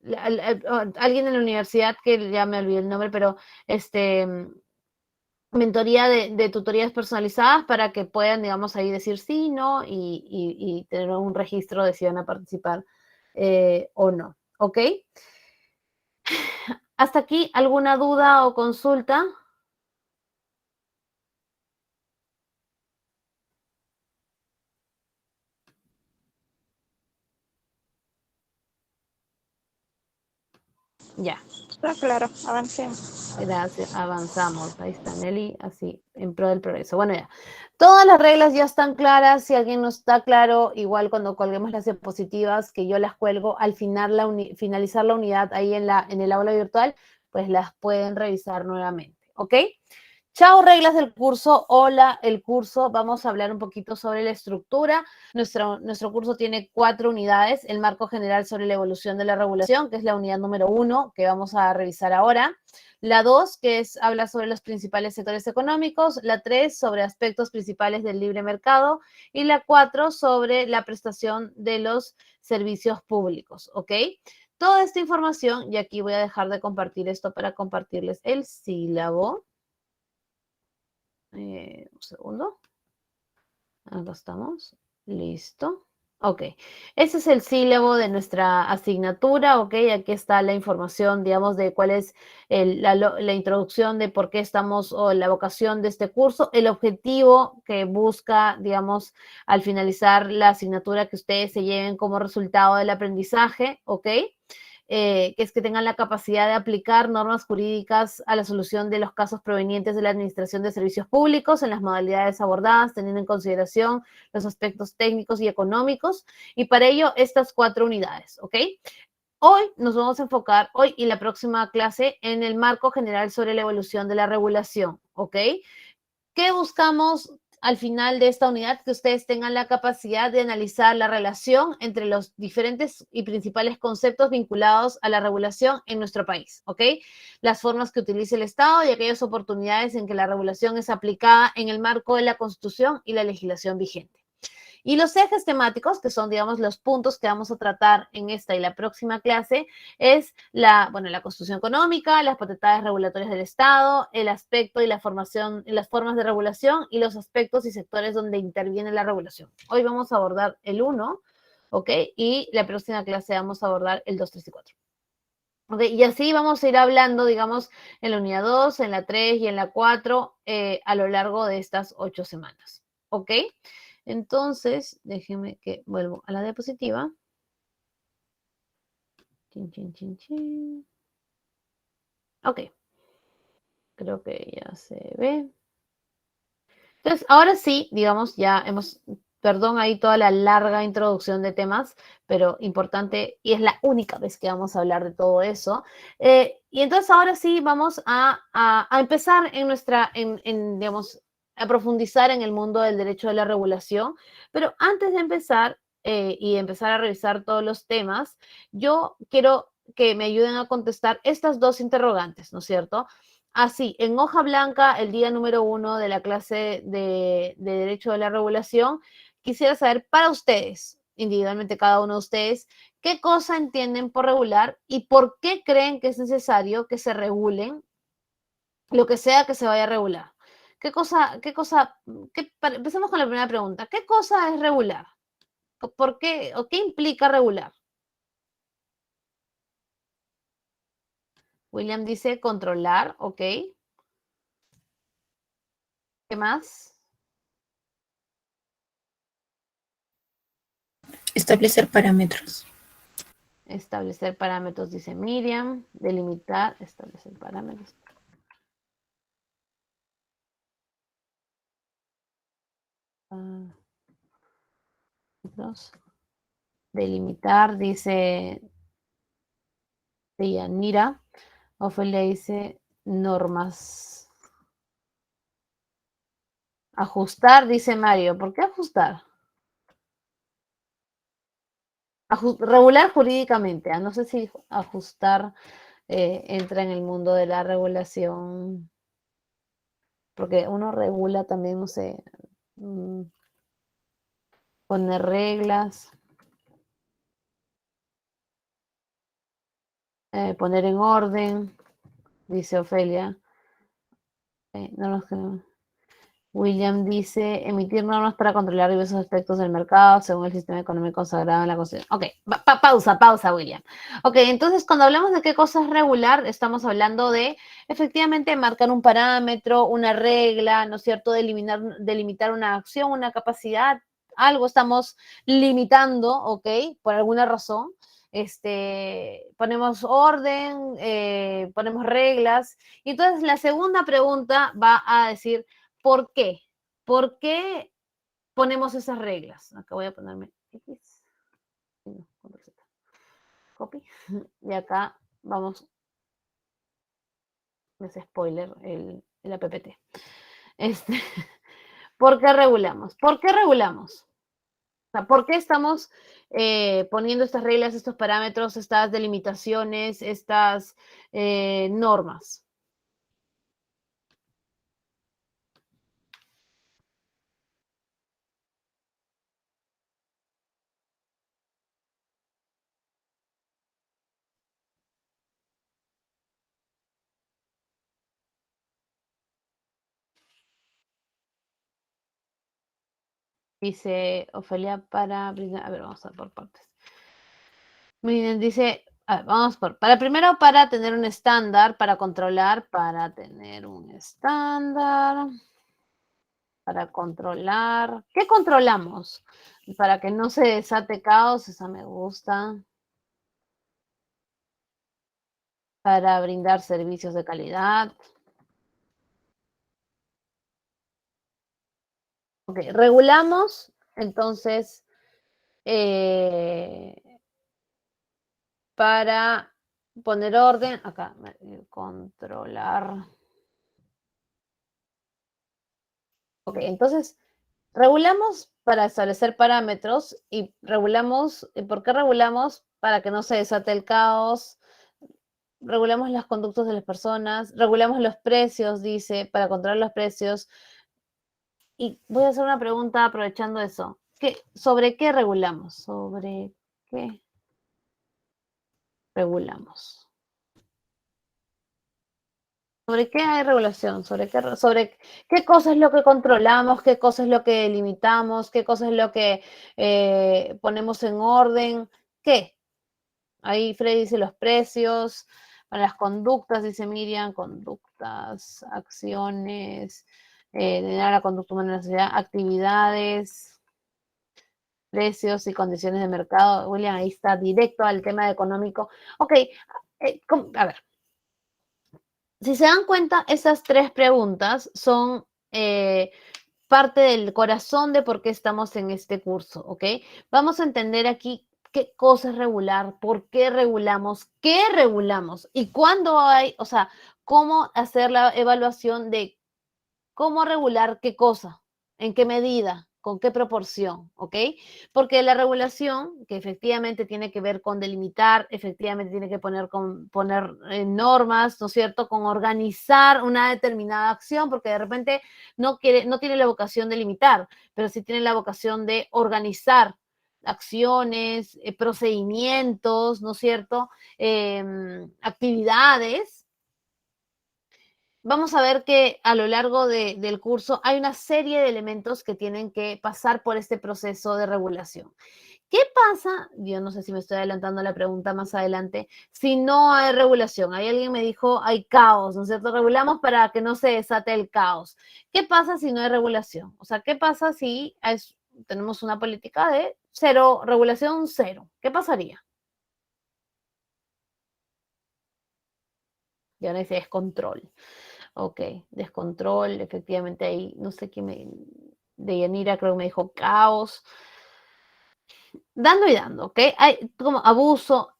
Alguien en la universidad que ya me olvidé el nombre, pero mentoría de tutorías personalizadas para que puedan, digamos, ahí decir sí, no y tener un registro de si van a participar o no. ¿Ok? ¿Hasta aquí alguna duda o consulta? Ya. Está claro, avancemos. Gracias, avanzamos. Ahí está Nelly, así, en pro del progreso. Bueno, ya. Todas las reglas ya están claras. Si alguien no está claro, igual cuando colguemos las diapositivas, que yo las cuelgo al finalizar la unidad ahí en el aula virtual, pues las pueden revisar nuevamente. ¿Ok? Chao, reglas del curso. Hola, el curso. Vamos a hablar un poquito sobre la estructura. Nuestro curso tiene 4 unidades. El marco general sobre la evolución de la regulación, que es la unidad número 1, que vamos a revisar ahora. La 2, habla sobre los principales sectores económicos. La 3, sobre aspectos principales del libre mercado. Y la 4, sobre la prestación de los servicios públicos. ¿Ok? Toda esta información, y aquí voy a dejar de compartir esto para compartirles el sílabo. Un segundo. Acá estamos. Listo. Ok. Ese es el sílabo de nuestra asignatura. Ok. Aquí está la información, digamos, de cuál es la introducción de por qué estamos o la vocación de este curso, el objetivo que busca, digamos, al finalizar la asignatura que ustedes se lleven como resultado del aprendizaje. Ok. Que es que tengan la capacidad de aplicar normas jurídicas a la solución de los casos provenientes de la Administración de Servicios Públicos en las modalidades abordadas, teniendo en consideración los aspectos técnicos y económicos, y para ello estas 4 unidades, ¿ok? Hoy nos vamos a enfocar, hoy y la próxima clase, en el marco general sobre la evolución de la regulación, ¿ok? ¿Qué buscamos al final de esta unidad? Que ustedes tengan la capacidad de analizar la relación entre los diferentes y principales conceptos vinculados a la regulación en nuestro país, ¿ok? Las formas que utiliza el Estado y aquellas oportunidades en que la regulación es aplicada en el marco de la Constitución y la legislación vigente. Y los ejes temáticos, que son, digamos, los puntos que vamos a tratar en esta y la próxima clase, es la Constitución económica, las potestades regulatorias del Estado, el aspecto y la formación, las formas de regulación y los aspectos y sectores donde interviene la regulación. Hoy vamos a abordar el 1, ¿ok? Y la próxima clase vamos a abordar el 2, 3 y 4. ¿Ok? Y así vamos a ir hablando, digamos, en la unidad 2, en la 3 y en la 4 a lo largo de estas 8 semanas. ¿Ok? Entonces, déjenme que vuelvo a la diapositiva. Chin, chin, chin, chin. Ok. Creo que ya se ve. Entonces, ahora sí, digamos, ya hemos, perdón ahí toda la larga introducción de temas, pero importante, y es la única vez que vamos a hablar de todo eso. Y entonces ahora sí vamos a empezar en nuestra, digamos, a profundizar en el mundo del derecho de la regulación, pero antes de empezar y empezar a revisar todos los temas, yo quiero que me ayuden a contestar estas dos interrogantes, ¿no es cierto? Así, en hoja blanca, el día número 1 de la clase de Derecho de la Regulación, quisiera saber para ustedes, individualmente cada uno de ustedes, qué cosa entienden por regular y por qué creen que es necesario que se regulen lo que sea que se vaya a regular. Empecemos con la primera pregunta. ¿Qué cosa es regular? ¿Por qué o qué implica regular? William dice controlar, ¿ok? ¿Qué más? Establecer parámetros. Establecer parámetros, dice Miriam. Delimitar, establecer parámetros. Delimitar, dice Deyanira. Ofelia dice normas. Ajustar, dice Mario. ¿Por qué ajustar? Regular jurídicamente. No sé si ajustar entra en el mundo de la regulación. Porque uno regula también, no sé, poner reglas, poner en orden, dice Ofelia. No los creo. William dice, emitir normas para controlar diversos aspectos del mercado según el sistema económico consagrado en la Constitución. Ok, pausa, William. Ok, entonces cuando hablamos de qué cosa es regular, estamos hablando de efectivamente marcar un parámetro, una regla, ¿no es cierto? Delimitar una acción, una capacidad, algo estamos limitando, ¿ok? Por alguna razón. Ponemos orden, ponemos reglas. Y entonces la segunda pregunta va a decir, ¿por qué? ¿Por qué ponemos esas reglas? Acá voy a ponerme X. Copy. Y acá vamos, es spoiler, el APPT. ¿Por qué regulamos? ¿Por qué regulamos? O sea, ¿por qué estamos poniendo estas reglas, estos parámetros, estas delimitaciones, estas normas? Dice Ofelia para brindar. A ver, vamos a ver por partes. Miren, dice, vamos para primero para tener un estándar, para controlar, para tener un estándar, para controlar. ¿Qué controlamos? Para que no se desate caos, esa me gusta. Para brindar servicios de calidad. Ok, regulamos, entonces, para poner orden, acá, controlar. Ok, entonces, regulamos para establecer parámetros y regulamos, ¿por qué regulamos? Para que no se desate el caos, regulamos las conductas de las personas, regulamos los precios, dice, para controlar los precios. Y voy a hacer una pregunta aprovechando eso. ¿Sobre qué regulamos? ¿Sobre qué regulamos? ¿Sobre qué hay regulación? ¿Sobre qué cosa es lo que controlamos? ¿Qué cosa es lo que limitamos? ¿Qué cosa es lo que ponemos en orden? ¿Qué? Ahí Freddy dice los precios, para las conductas, dice Miriam, conductas, acciones, de la conducta humana en la sociedad, actividades, precios y condiciones de mercado. William, ahí está directo al tema económico. Ok, a ver. Si se dan cuenta, esas tres preguntas son parte del corazón de por qué estamos en este curso, ¿ok? Vamos a entender aquí qué cosa es regular, por qué regulamos y cuándo hay, o sea, cómo hacer la evaluación de cómo regular qué cosa, en qué medida, con qué proporción, ¿ok? Porque la regulación, que efectivamente tiene que ver con delimitar, efectivamente tiene que poner normas, ¿no es cierto?, con organizar una determinada acción, porque de repente no tiene la vocación de limitar, pero sí tiene la vocación de organizar acciones, procedimientos, ¿no es cierto?, actividades. Vamos a ver que a lo largo del curso hay una serie de elementos que tienen que pasar por este proceso de regulación. ¿Qué pasa? Yo no sé si me estoy adelantando a la pregunta más adelante. Si no hay regulación, hay alguien me dijo, hay caos, ¿no es cierto? Regulamos para que no se desate el caos. ¿Qué pasa si no hay regulación? O sea, ¿qué pasa si tenemos una política de cero, regulación cero? ¿Qué pasaría? Ya no dice descontrol. Ok, descontrol, efectivamente ahí, no sé quién de Yanira creo que me dijo caos, dando y dando, ¿ok? Hay como abuso,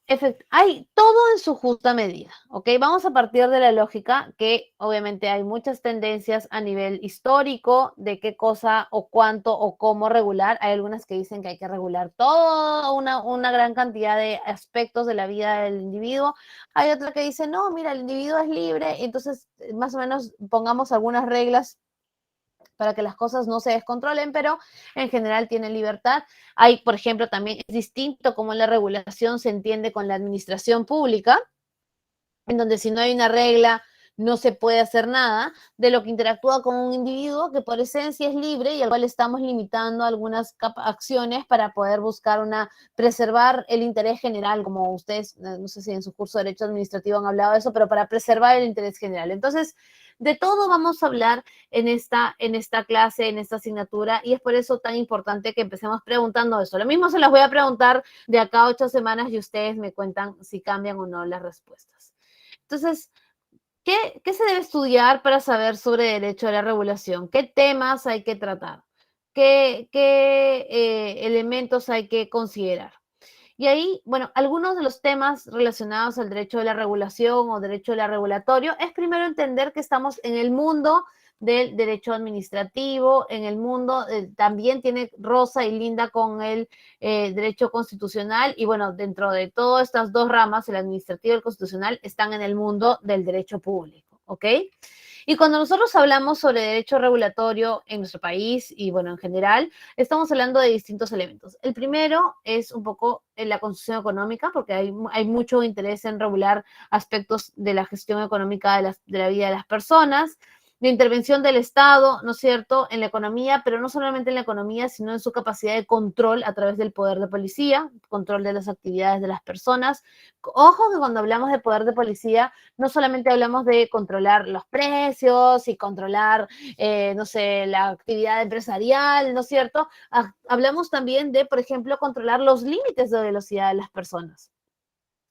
hay todo en su justa medida, ¿ok? Vamos a partir de la lógica que obviamente hay muchas tendencias a nivel histórico de qué cosa o cuánto o cómo regular. Hay algunas que dicen que hay que regular toda una gran cantidad de aspectos de la vida del individuo. Hay otra que dice, no, mira, el individuo es libre, entonces más o menos pongamos algunas reglas para que las cosas no se descontrolen, pero en general tienen libertad. Hay, por ejemplo, también es distinto cómo la regulación se entiende con la administración pública, en donde si no hay una regla no se puede hacer nada, de lo que interactúa con un individuo que por esencia es libre y al cual estamos limitando algunas acciones para poder buscar preservar el interés general, como ustedes, no sé si en su curso de Derecho Administrativo han hablado de eso, pero para preservar el interés general. Entonces, de todo vamos a hablar en esta clase, en esta asignatura, y es por eso tan importante que empecemos preguntando eso. Lo mismo se las voy a preguntar de acá a 8 semanas y ustedes me cuentan si cambian o no las respuestas. Entonces, ¿qué se debe estudiar para saber sobre derecho a la regulación? ¿Qué temas hay que tratar? ¿Qué elementos hay que considerar? Y ahí, bueno, algunos de los temas relacionados al derecho de la regulación o derecho de la regulatorio es primero entender que estamos en el mundo del derecho administrativo, en el mundo también tiene rosa y linda con el derecho constitucional y bueno, dentro de todas estas dos ramas, el administrativo y el constitucional, están en el mundo del derecho público, ¿ok? Y cuando nosotros hablamos sobre derecho regulatorio en nuestro país y, bueno, en general, estamos hablando de distintos elementos. El primero es un poco la construcción económica, porque hay mucho interés en regular aspectos de la gestión económica de la vida de las personas, de intervención del Estado, ¿no es cierto?, en la economía, pero no solamente en la economía, sino en su capacidad de control a través del poder de policía, control de las actividades de las personas. Ojo que cuando hablamos de poder de policía, no solamente hablamos de controlar los precios y controlar, no sé, la actividad empresarial, ¿no es cierto? Hablamos también de, por ejemplo, controlar los límites de velocidad de las personas.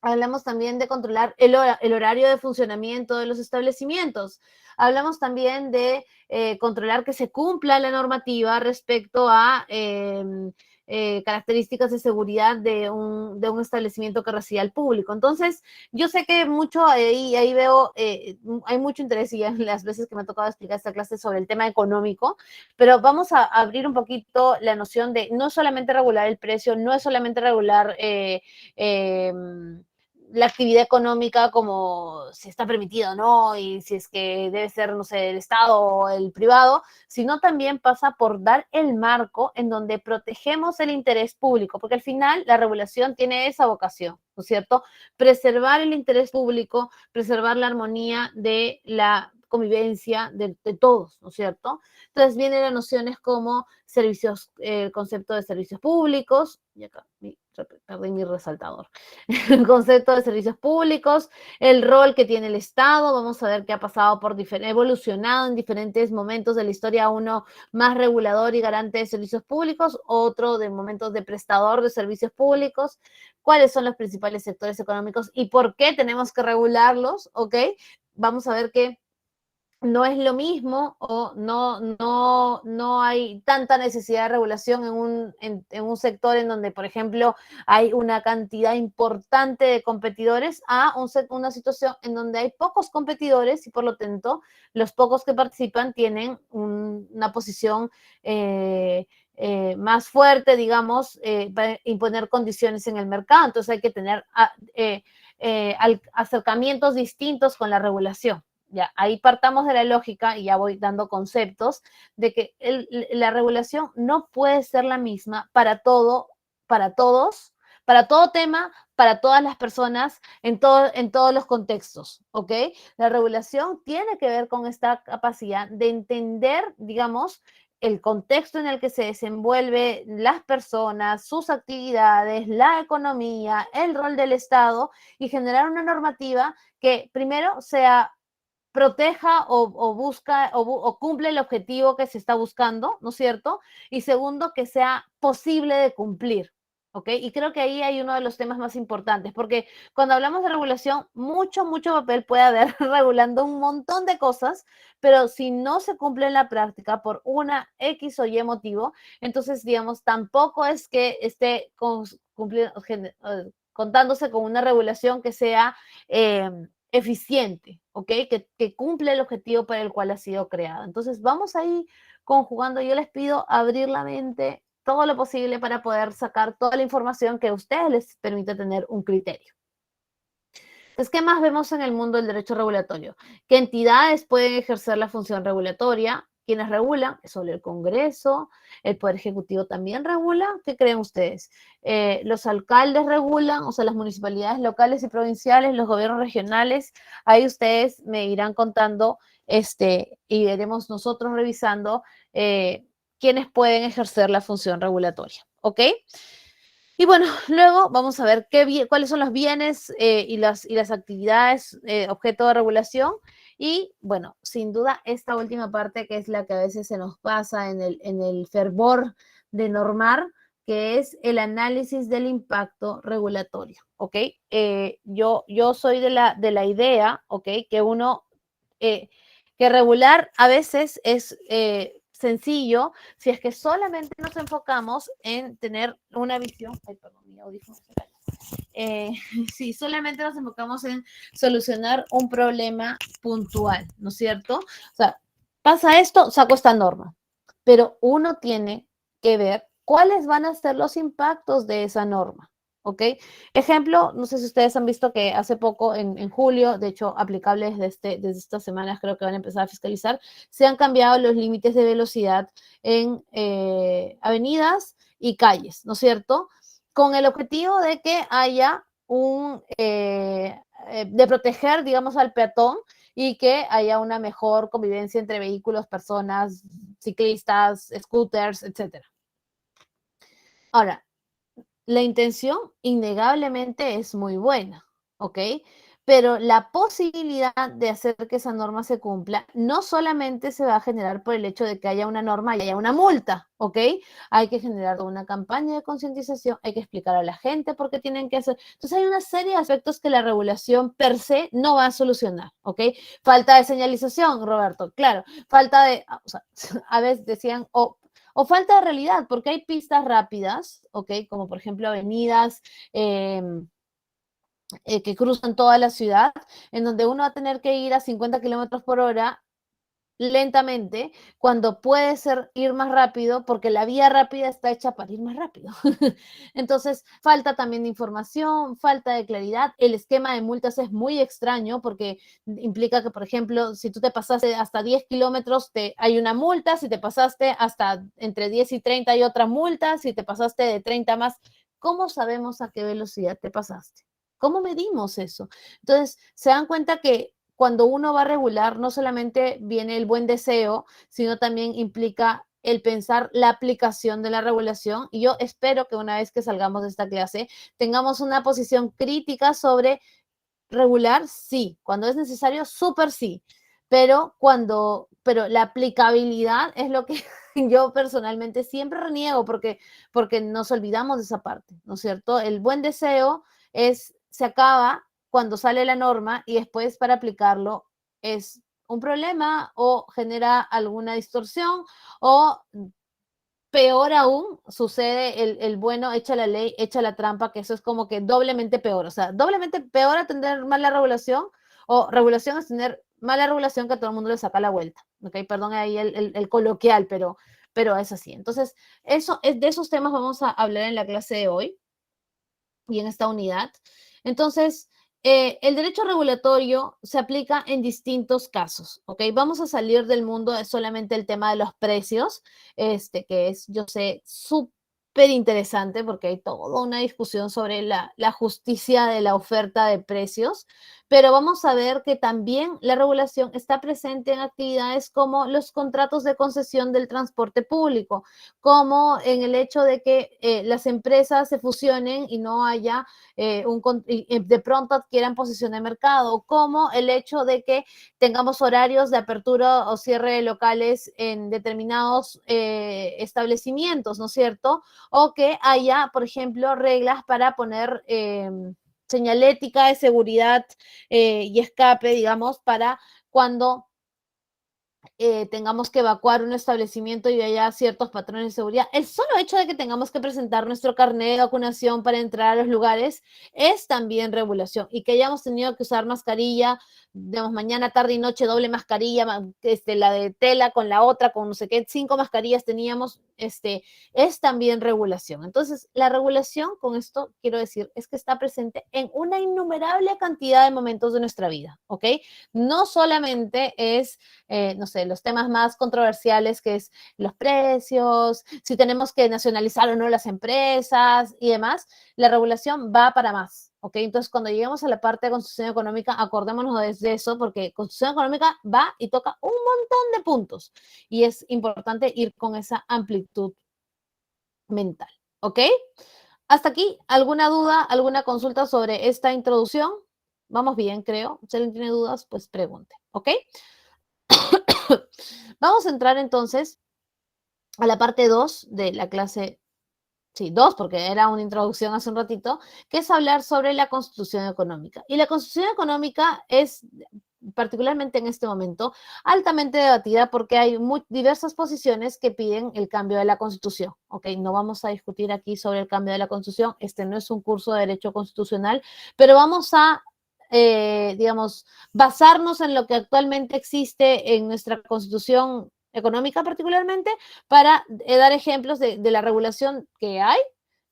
Hablamos también de controlar el horario de funcionamiento de los establecimientos. Hablamos también de controlar que se cumpla la normativa respecto a características de seguridad de un establecimiento que reciba al público. Entonces, yo sé que mucho, ahí veo, hay mucho interés y ya las veces que me ha tocado explicar esta clase sobre el tema económico, pero vamos a abrir un poquito la noción de no solamente regular el precio, no es solamente regular la actividad económica como si está permitido o no, y si es que debe ser, no sé, el Estado o el privado, sino también pasa por dar el marco en donde protegemos el interés público, porque al final la regulación tiene esa vocación, ¿no es cierto? Preservar el interés público, preservar la armonía de la convivencia de todos, ¿no es cierto? Entonces vienen las nociones como servicios, el concepto de servicios públicos, y acá perdí mi resaltador. El concepto de servicios públicos, el rol que tiene el Estado, vamos a ver qué ha pasado evolucionado en diferentes momentos de la historia, uno más regulador y garante de servicios públicos, otro de momentos de prestador de servicios públicos, cuáles son los principales sectores económicos y por qué tenemos que regularlos, ¿ok? Vamos a ver que no es lo mismo o no hay tanta necesidad de regulación en un sector en donde, por ejemplo, hay una cantidad importante de competidores a una situación en donde hay pocos competidores y por lo tanto los pocos que participan tienen una posición más fuerte, digamos, para imponer condiciones en el mercado. Entonces hay que tener acercamientos distintos con la regulación. Ya, ahí partamos de la lógica y ya voy dando conceptos de que la regulación no puede ser la misma para todo, para todos, para todo tema, para todas las personas, en todos los contextos, ¿ok? La regulación tiene que ver con esta capacidad de entender, digamos, el contexto en el que se desenvuelve las personas, sus actividades, la economía, el rol del Estado y generar una normativa que primero sea proteja o busca o cumple el objetivo que se está buscando, ¿no es cierto? Y segundo, que sea posible de cumplir, ¿ok? Y creo que ahí hay uno de los temas más importantes, porque cuando hablamos de regulación, mucho papel puede haber regulando un montón de cosas, pero si no se cumple en la práctica por una X o Y motivo, entonces, digamos, tampoco es que esté contándose con una regulación que sea eficiente, ¿ok? Que cumple el objetivo para el cual ha sido creada. Entonces, vamos ahí conjugando. Yo les pido abrir la mente todo lo posible para poder sacar toda la información que a ustedes les permite tener un criterio. Entonces, ¿qué más vemos en el mundo del derecho regulatorio? ¿Qué entidades pueden ejercer la función regulatoria? ¿Quiénes regulan? Es solo el Congreso, el Poder Ejecutivo también regula. ¿Qué creen ustedes? Los alcaldes regulan, o sea, las municipalidades locales y provinciales, los gobiernos regionales. Ahí ustedes me irán contando y veremos nosotros revisando quiénes pueden ejercer la función regulatoria. ¿Ok? Y bueno, luego vamos a ver cuáles son los bienes y las actividades objeto de regulación. Y bueno, sin duda, esta última parte que es la que a veces se nos pasa en el fervor de normar, que es el análisis del impacto regulatorio, ¿ok? Yo soy de la idea, ¿ok? Que regular a veces es sencillo si es que solamente nos enfocamos en tener una visión, ay, perdón, mi audífono se cayó. Si solamente nos enfocamos en solucionar un problema puntual, ¿no es cierto? O sea, pasa esto, saco esta norma, pero uno tiene que ver cuáles van a ser los impactos de esa norma. ¿Ok? Ejemplo, no sé si ustedes han visto que hace poco, en julio, de hecho, aplicable desde estas semanas, creo que van a empezar a fiscalizar, se han cambiado los límites de velocidad en avenidas y calles, ¿no es cierto? Con el objetivo de que haya de proteger, digamos, al peatón y que haya una mejor convivencia entre vehículos, personas, ciclistas, scooters, etcétera. Ahora, la intención innegablemente es muy buena, ¿ok? Pero la posibilidad de hacer que esa norma se cumpla no solamente se va a generar por el hecho de que haya una norma y haya una multa, ¿ok? Hay que generar una campaña de concientización, hay que explicar a la gente por qué tienen que hacer. Entonces hay una serie de aspectos que la regulación per se no va a solucionar, ¿ok? Falta de señalización, Roberto, claro, falta de, o sea, a veces decían, o falta de realidad, porque hay pistas rápidas, ¿ok? Como por ejemplo avenidas que cruzan toda la ciudad, en donde uno va a tener que ir a 50 kilómetros por hora lentamente, cuando puede ser ir más rápido, porque la vía rápida está hecha para ir más rápido. Entonces, falta también de información, falta de claridad. El esquema de multas es muy extraño porque implica que, por ejemplo, si tú te pasaste hasta 10 kilómetros, hay una multa, si te pasaste hasta entre 10 y 30 hay otra multa, si te pasaste de 30 más, ¿cómo sabemos a qué velocidad te pasaste? ¿Cómo medimos eso? Entonces, se dan cuenta que cuando uno va a regular, no solamente viene el buen deseo, sino también implica el pensar la aplicación de la regulación, y yo espero que una vez que salgamos de esta clase tengamos una posición crítica sobre regular, sí, cuando es necesario, súper sí, pero la aplicabilidad es lo que yo personalmente siempre reniego porque nos olvidamos de esa parte, ¿no es cierto? El buen deseo se acaba cuando sale la norma y después para aplicarlo es un problema o genera alguna distorsión o peor aún, sucede el bueno echa la ley, echa la trampa, que eso es como que doblemente peor. O sea, doblemente peor a tener mala regulación o regulación es tener mala regulación que a todo el mundo le saca la vuelta. ¿Ok? Perdón ahí el coloquial, pero es así. Entonces, de esos temas vamos a hablar en la clase de hoy y en esta unidad. Entonces, el derecho regulatorio se aplica en distintos casos, ¿ok? Vamos a salir del mundo de solamente el tema de los precios, que es, yo sé, súper interesante porque hay toda una discusión sobre la justicia de la oferta de precios, pero vamos a ver que también la regulación está presente en actividades como los contratos de concesión del transporte público, como en el hecho de que las empresas se fusionen y no haya de pronto adquieran posición de mercado, como el hecho de que tengamos horarios de apertura o cierre de locales en determinados establecimientos, ¿no es cierto? O que haya, por ejemplo, reglas para poner señalética de seguridad y escape, digamos, para cuando tengamos que evacuar un establecimiento y haya ciertos patrones de seguridad. El solo hecho de que tengamos que presentar nuestro carnet de vacunación para entrar a los lugares es también regulación. Y que hayamos tenido que usar mascarilla, digamos, mañana, tarde y noche, doble mascarilla, la de tela con la otra, con no sé qué, 5 mascarillas teníamos, es también regulación. Entonces, la regulación, con esto quiero decir, es que está presente en una innumerable cantidad de momentos de nuestra vida, ¿ok? No solamente es no sé, los temas más controversiales que es los precios, si tenemos que nacionalizar o no las empresas y demás, la regulación va para más. ¿Ok? Entonces, cuando lleguemos a la parte de constitución económica, acordémonos de eso, porque constitución económica va y toca un montón de puntos y es importante ir con esa amplitud mental. ¿Ok? Hasta aquí, ¿alguna duda, alguna consulta sobre esta introducción? Vamos bien, creo. Si alguien tiene dudas, pues pregunte. ¿Ok? Vamos a entrar entonces a la parte 2 de la clase, sí, 2 porque era una introducción hace un ratito, que es hablar sobre la constitución económica. Y la constitución económica es, particularmente en este momento, altamente debatida porque hay diversas posiciones que piden el cambio de la constitución. Ok, no vamos a discutir aquí sobre el cambio de la constitución, este no es un curso de derecho constitucional, pero vamos a digamos, basarnos en lo que actualmente existe en nuestra constitución económica particularmente para dar ejemplos de la regulación que hay,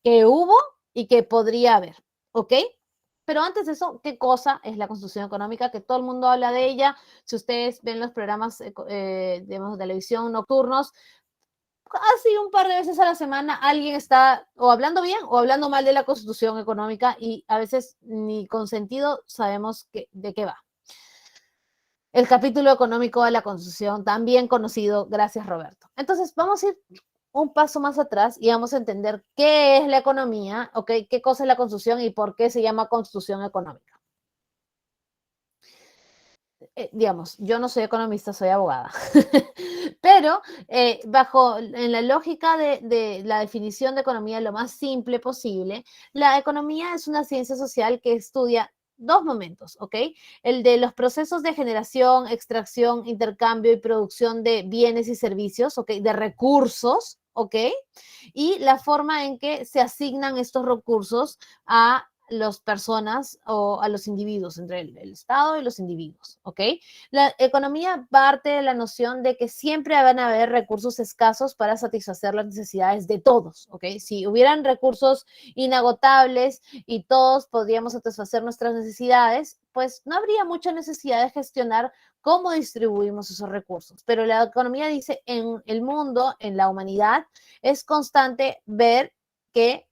que hubo y que podría haber, ¿ok? Pero antes de eso, ¿qué cosa es la constitución económica? Que todo el mundo habla de ella. Si ustedes ven los programas digamos, de televisión nocturnos, casi un par de veces a la semana alguien está o hablando bien o hablando mal de la constitución económica y a veces ni con sentido sabemos de qué va. El capítulo económico de la constitución, también conocido, gracias Roberto. Entonces vamos a ir un paso más atrás y vamos a entender qué es la economía, ¿ok? Qué cosa es la constitución y por qué se llama constitución económica. Digamos, yo no soy economista, soy abogada, pero en la lógica de la definición de economía lo más simple posible, la economía es una ciencia social que estudia dos momentos, ¿ok? El de los procesos de generación, extracción, intercambio y producción de bienes y servicios, ¿ok? De recursos, ¿ok? Y la forma en que se asignan estos recursos a las personas o a los individuos, entre el Estado y los individuos, ¿ok? La economía parte de la noción de que siempre van a haber recursos escasos para satisfacer las necesidades de todos, ¿ok? Si hubieran recursos inagotables y todos podríamos satisfacer nuestras necesidades, pues no habría mucha necesidad de gestionar cómo distribuimos esos recursos. Pero la economía dice, en el mundo, en la humanidad, es constante ver que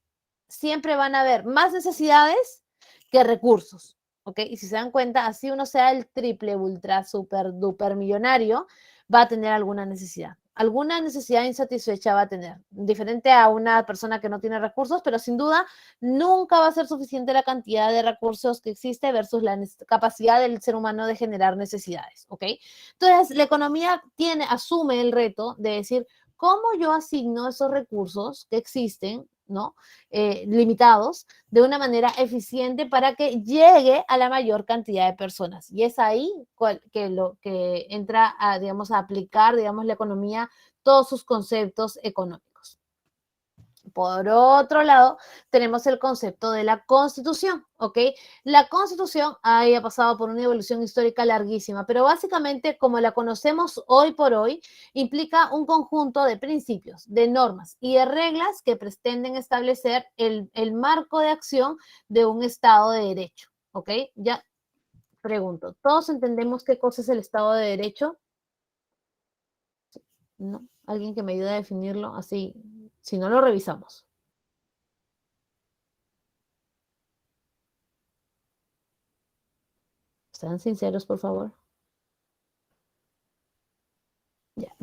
siempre van a haber más necesidades que recursos, ¿ok? Y si se dan cuenta, así uno sea el triple, ultra, super, duper millonario, va a tener alguna necesidad. alguna necesidad insatisfecha va a tener, diferente a una persona que no tiene recursos, pero sin duda nunca va a ser suficiente la cantidad de recursos que existe versus la capacidad del ser humano de generar necesidades, ¿ok? Entonces, la economía asume el reto de decir, ¿cómo yo asigno esos recursos que existen, ¿no? Limitados, de una manera eficiente para que llegue a la mayor cantidad de personas. Y es ahí que entra a, digamos, a aplicar, digamos, la economía, todos sus conceptos económicos. Por otro lado, tenemos el concepto de la Constitución, ¿ok? La Constitución ha pasado por una evolución histórica larguísima, pero básicamente, como la conocemos hoy por hoy, implica un conjunto de principios, de normas y de reglas que pretenden establecer el marco de acción de un Estado de Derecho, ¿ok? Ya pregunto, ¿todos entendemos qué cosa es el Estado de Derecho? ¿No? ¿Alguien que me ayude a definirlo? Así, si no lo revisamos. Sean sinceros, por favor. Ya,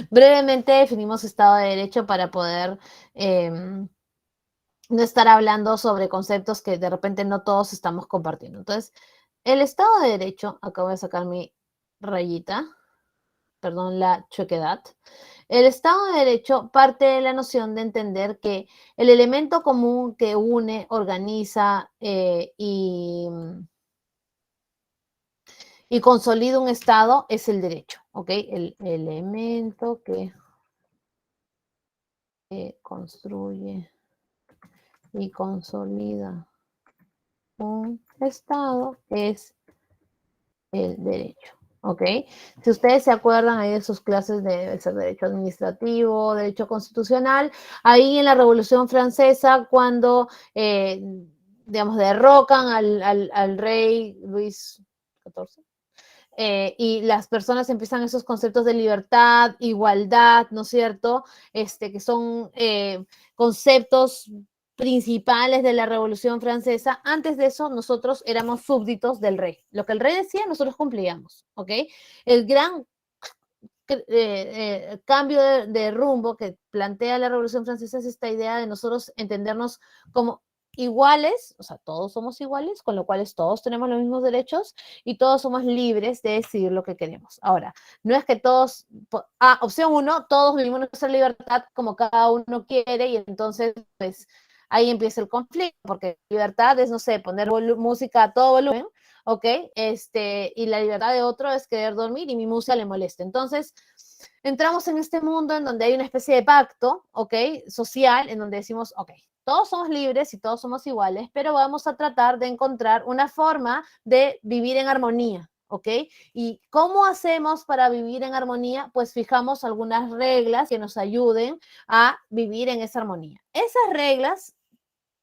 brevemente definimos Estado de Derecho para poder no estar hablando sobre conceptos que de repente no todos estamos compartiendo. Entonces, el Estado de Derecho, acabo de sacar mi rayita, perdón, la choquedad. El Estado de Derecho parte de la noción de entender que el elemento común que une, organiza y consolida un Estado es el derecho, ¿ok? El elemento que construye y consolida un Estado es el derecho, ¿ok? Si ustedes se acuerdan ahí de sus clases de derecho administrativo, derecho constitucional, ahí en la Revolución Francesa, cuando, digamos, derrocan al rey Luis XIV, y las personas empiezan esos conceptos de libertad, igualdad, ¿no es cierto? Que son conceptos principales de la Revolución Francesa. Antes de eso, nosotros éramos súbditos del rey. Lo que el rey decía, nosotros cumplíamos, ¿ok? El gran cambio de rumbo que plantea la Revolución Francesa es esta idea de nosotros entendernos como iguales, o sea, todos somos iguales, con lo cual todos tenemos los mismos derechos y todos somos libres de decidir lo que queremos. Ahora, no es que todos, opción 1, todos vivimos nuestra libertad como cada uno quiere y entonces, pues, ahí empieza el conflicto, porque libertad es, no sé, poner música a todo volumen, ¿ok? Y la libertad de otro es querer dormir y mi música le molesta. Entonces, entramos en este mundo en donde hay una especie de pacto, ¿ok? Social, en donde decimos, ok, todos somos libres y todos somos iguales, pero vamos a tratar de encontrar una forma de vivir en armonía, ¿ok? ¿Y cómo hacemos para vivir en armonía? Pues fijamos algunas reglas que nos ayuden a vivir en esa armonía. Esas reglas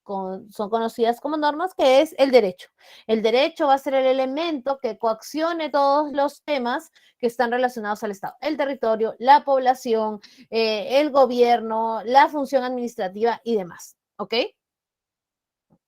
son conocidas como normas, que es el derecho. El derecho va a ser el elemento que coaccione todos los temas que están relacionados al Estado. El territorio, la población, el gobierno, la función administrativa y demás. ¿Ok?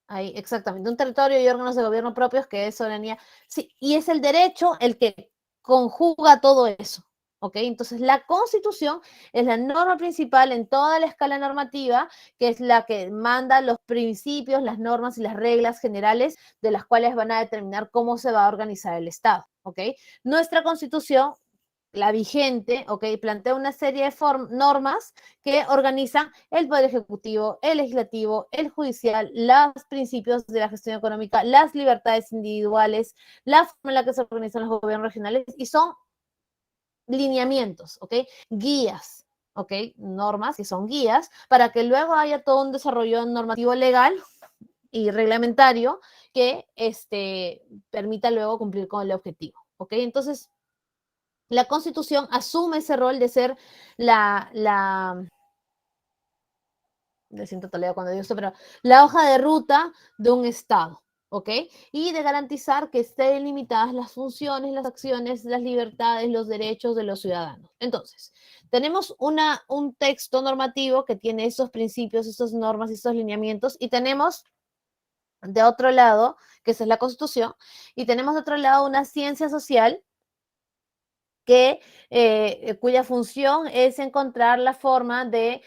Ahí, exactamente. Un territorio y órganos de gobierno propios, que es soberanía. Sí, y es el derecho el que conjuga todo eso. ¿Ok? Entonces, la Constitución es la norma principal en toda la escala normativa, que es la que manda los principios, las normas y las reglas generales de las cuales van a determinar cómo se va a organizar el Estado. ¿Ok? Nuestra Constitución, la vigente, ¿ok? Plantea una serie de normas que organizan el Poder Ejecutivo, el Legislativo, el Judicial, los principios de la gestión económica, las libertades individuales, la forma en la que se organizan los gobiernos regionales, y son lineamientos, ¿ok? Guías, ¿ok? Normas que son guías para que luego haya todo un desarrollo normativo legal y reglamentario que permita luego cumplir con el objetivo, ¿ok? Entonces, la Constitución asume ese rol de ser me siento toledo cuando digo esto, pero la hoja de ruta de un Estado, ¿ok? Y de garantizar que estén limitadas las funciones, las acciones, las libertades, los derechos de los ciudadanos. Entonces, tenemos un texto normativo que tiene esos principios, esas normas, esos lineamientos, y tenemos de otro lado, que esa es la Constitución, y tenemos de otro lado una ciencia social cuya función es encontrar la forma de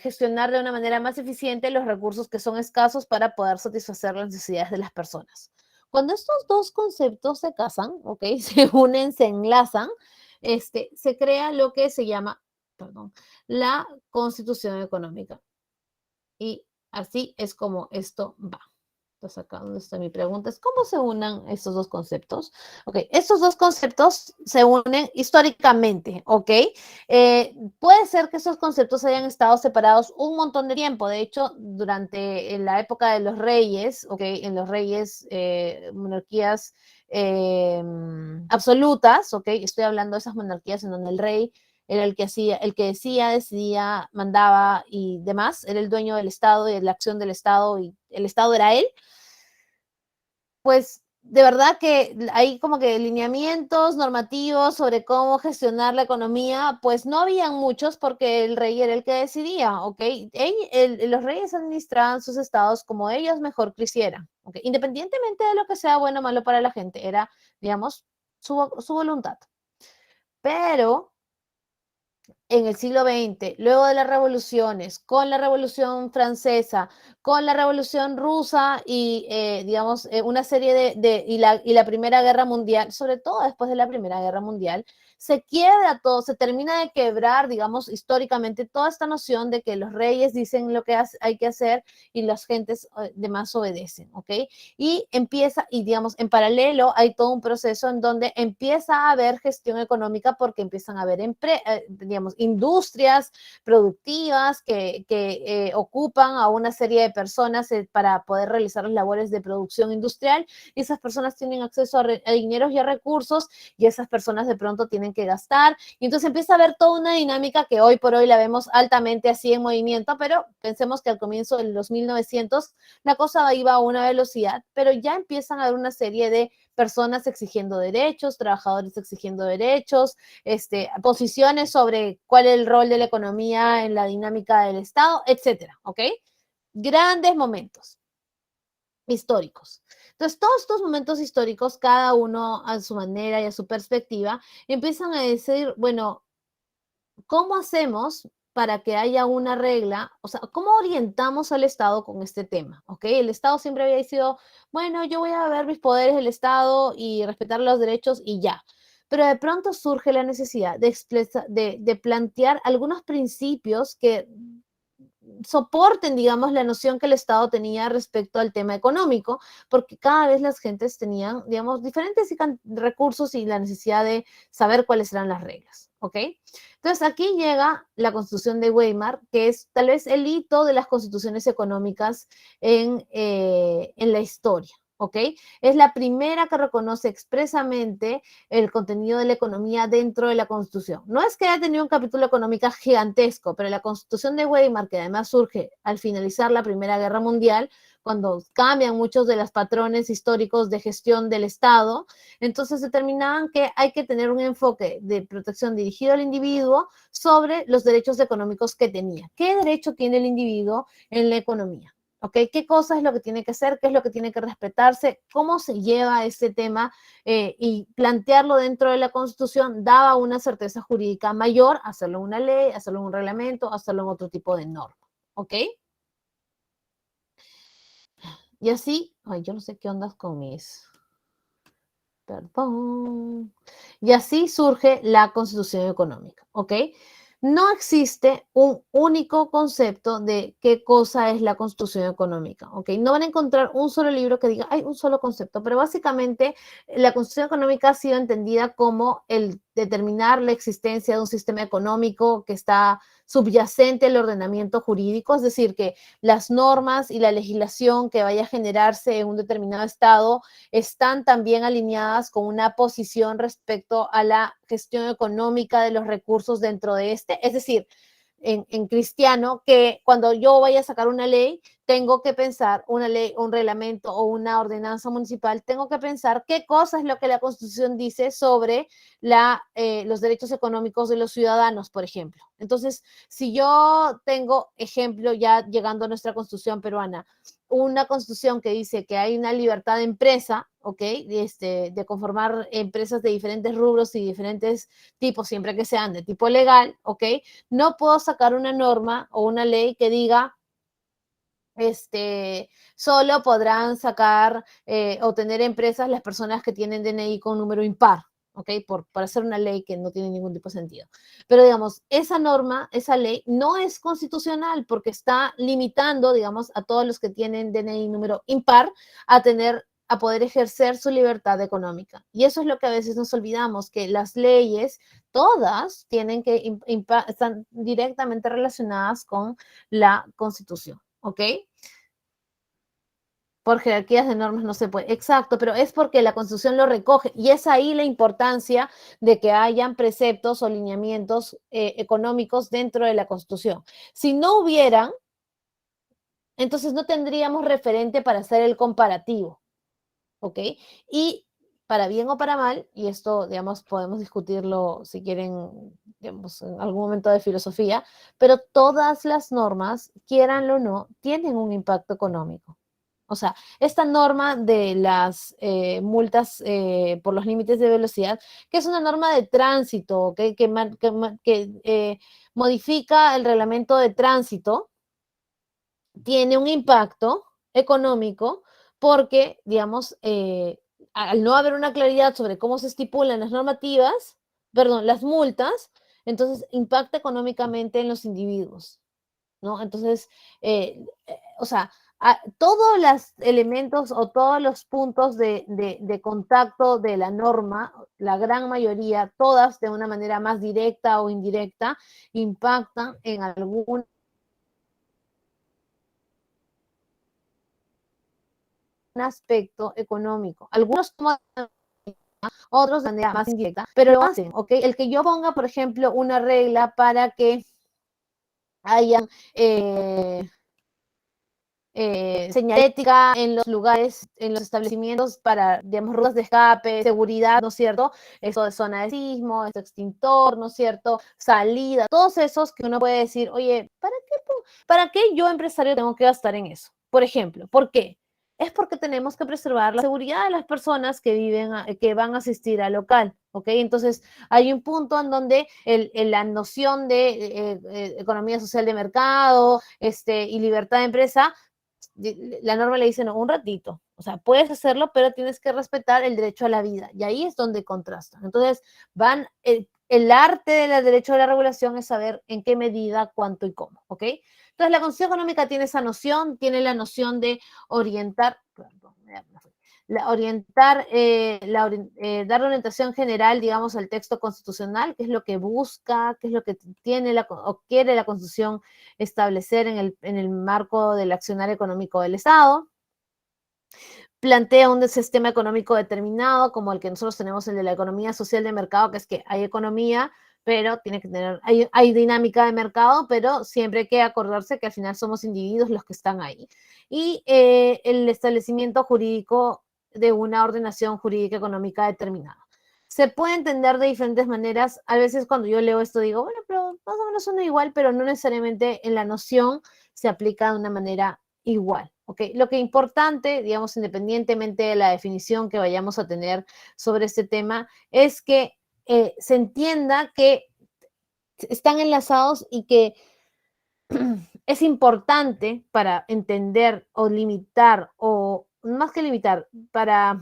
gestionar de una manera más eficiente los recursos que son escasos para poder satisfacer las necesidades de las personas. Cuando estos dos conceptos se casan, ¿ok? Se unen, se enlazan, se crea lo que se llama, perdón, la Constitución Económica. Y así es como esto va. Entonces, acá donde está mi pregunta es, ¿cómo se unan estos dos conceptos? Ok, estos dos conceptos se unen históricamente, ¿ok? Puede ser que esos conceptos hayan estado separados un montón de tiempo. De hecho, durante la época de los reyes, ¿ok? En los reyes, monarquías absolutas, ¿ok? Estoy hablando de esas monarquías en donde el rey era el que hacía, el que decía, decidía, mandaba y demás, era el dueño del Estado y de la acción del Estado y el Estado era él. Pues de verdad que hay como que lineamientos normativos sobre cómo gestionar la economía, pues no habían muchos porque el rey era el que decidía, ¿ok? Los reyes administraban sus estados como ellos mejor quisieran, ¿ok? Independientemente de lo que sea bueno o malo para la gente, era, digamos, su voluntad. Pero en el siglo XX, luego de las revoluciones, con la Revolución Francesa, con la Revolución Rusa y, digamos, una serie y la Primera Guerra Mundial, sobre todo después de la Primera Guerra Mundial, se quiebra todo, se termina de quebrar, digamos, históricamente toda esta noción de que los reyes dicen lo que hay que hacer y las gentes demás obedecen, ¿ok? Y empieza, y digamos, en paralelo hay todo un proceso en donde empieza a haber gestión económica porque empiezan a haber, digamos, industrias productivas que ocupan a una serie de personas para poder realizar las labores de producción industrial y esas personas tienen acceso a dinero y a recursos y esas personas de pronto tienen que gastar y entonces empieza a haber toda una dinámica que hoy por hoy la vemos altamente así en movimiento, pero pensemos que al comienzo de los 1900 la cosa iba a una velocidad, pero ya empiezan a haber una serie de personas exigiendo derechos, trabajadores exigiendo derechos, posiciones sobre cuál es el rol de la economía en la dinámica del Estado, etcétera, ¿ok? Grandes momentos históricos. Entonces, todos estos momentos históricos, cada uno a su manera y a su perspectiva, empiezan a decir, bueno, ¿cómo hacemos para que haya una regla? O sea, ¿cómo orientamos al Estado con este tema? ¿Ok? El Estado siempre había sido, bueno, yo voy a ver mis poderes del Estado y respetar los derechos y ya. Pero de pronto surge la necesidad de plantear algunos principios que soporten, digamos, la noción que el Estado tenía respecto al tema económico, porque cada vez las gentes tenían, digamos, diferentes recursos y la necesidad de saber cuáles eran las reglas, ¿ok? Entonces aquí llega la Constitución de Weimar, que es tal vez el hito de las constituciones económicas en la historia. ¿Ok? Es la primera que reconoce expresamente el contenido de la economía dentro de la Constitución. No es que haya tenido un capítulo económico gigantesco, pero la Constitución de Weimar, que además surge al finalizar la Primera Guerra Mundial, cuando cambian muchos de los patrones históricos de gestión del Estado, entonces determinaban que hay que tener un enfoque de protección dirigido al individuo sobre los derechos económicos que tenía. ¿Qué derecho tiene el individuo en la economía? ¿Ok? ¿Qué cosa es lo que tiene que hacer? ¿Qué es lo que tiene que respetarse? ¿Cómo se lleva este tema? Y plantearlo dentro de la Constitución daba una certeza jurídica mayor, hacerlo en una ley, hacerlo en un reglamento, hacerlo en otro tipo de norma. ¿Ok? Y así, ay, yo no sé qué ondas con mis... Perdón. Y así surge la Constitución Económica, ¿ok? No existe un único concepto de qué cosa es la Constitución Económica, ¿ok? No van a encontrar un solo libro que diga, hay un solo concepto, pero básicamente la Constitución Económica ha sido entendida como el determinar la existencia de un sistema económico que está subyacente al ordenamiento jurídico, es decir, que las normas y la legislación que vaya a generarse en un determinado estado están también alineadas con una posición respecto a la gestión económica de los recursos dentro de este. Es decir, en cristiano, que cuando yo vaya a sacar una ley, tengo que pensar una ley, un reglamento o una ordenanza municipal, tengo que pensar qué cosa es lo que la Constitución dice sobre los derechos económicos de los ciudadanos, por ejemplo. Entonces, si yo tengo, ejemplo, ya llegando a nuestra Constitución peruana, una constitución que dice que hay una libertad de empresa, ¿ok? De conformar empresas de diferentes rubros y diferentes tipos, siempre que sean de tipo legal, ¿ok? No puedo sacar una norma o una ley que diga solo podrán sacar o tener empresas las personas que tienen DNI con número impar, ¿ok? Por hacer una ley que no tiene ningún tipo de sentido. Pero, digamos, esa norma, esa ley, no es constitucional porque está limitando, digamos, a todos los que tienen DNI número impar a poder ejercer su libertad económica. Y eso es lo que a veces nos olvidamos, que las leyes, todas están directamente relacionadas con la Constitución. ¿Ok? Por jerarquías de normas no se puede. Exacto, pero es porque la Constitución lo recoge y es ahí la importancia de que hayan preceptos o lineamientos económicos dentro de la Constitución. Si no hubieran, entonces no tendríamos referente para hacer el comparativo. ¿Ok? Y para bien o para mal, y esto, digamos, podemos discutirlo si quieren, digamos, en algún momento de filosofía, pero todas las normas, quieranlo o no, tienen un impacto económico. O sea, esta norma de las multas por los límites de velocidad, que es una norma de tránsito, ¿okay? que modifica el reglamento de tránsito, tiene un impacto económico porque, digamos, al no haber una claridad sobre cómo se estipulan las normativas, perdón, las multas, entonces impacta económicamente en los individuos, ¿no? Entonces, o sea, todos los elementos o todos los puntos de contacto de la norma, la gran mayoría, todas de una manera más directa o indirecta, impactan en algún aspecto económico. Algunos toman, otros de manera más indirecta, pero lo hacen, ¿ok? El que yo ponga, por ejemplo, una regla para que hayan señalética en los lugares, en los establecimientos para, digamos, rutas de escape, seguridad, ¿no es cierto? Eso de zona de sismo, esto extintor, ¿no es cierto? Salida, todos esos que uno puede decir, oye, ¿para qué yo empresario tengo que gastar en eso? Por ejemplo, ¿por qué? Es porque tenemos que preservar la seguridad de las personas que que van a asistir al local, ¿ok? Entonces, hay un punto en donde la noción de economía social de mercado y libertad de empresa, la norma le dice, no, un ratito, o sea, puedes hacerlo, pero tienes que respetar el derecho a la vida, y ahí es donde contrastan. Entonces, el arte del derecho a la regulación es saber en qué medida, cuánto y cómo, ¿ok? Entonces, la Constitución Económica tiene esa noción, tiene la noción de orientar, perdón, dar orientación general, digamos, al texto constitucional, qué es lo que busca, qué es lo que tiene o quiere la Constitución establecer en el marco del accionar económico del Estado. Plantea un sistema económico determinado, como el que nosotros tenemos, el de la economía social de mercado, que es que hay economía, pero tiene que tener, hay dinámica de mercado, pero siempre hay que acordarse que al final somos individuos los que están ahí. Y el establecimiento jurídico de una ordenación jurídica económica determinada. Se puede entender de diferentes maneras. A veces cuando yo leo esto digo, bueno, pero más o menos suena igual, pero no necesariamente en la noción se aplica de una manera igual. ¿Okay? Lo que es importante, digamos, independientemente de la definición que vayamos a tener sobre este tema, es que se entienda que están enlazados y que es importante para entender o limitar, o más que limitar, para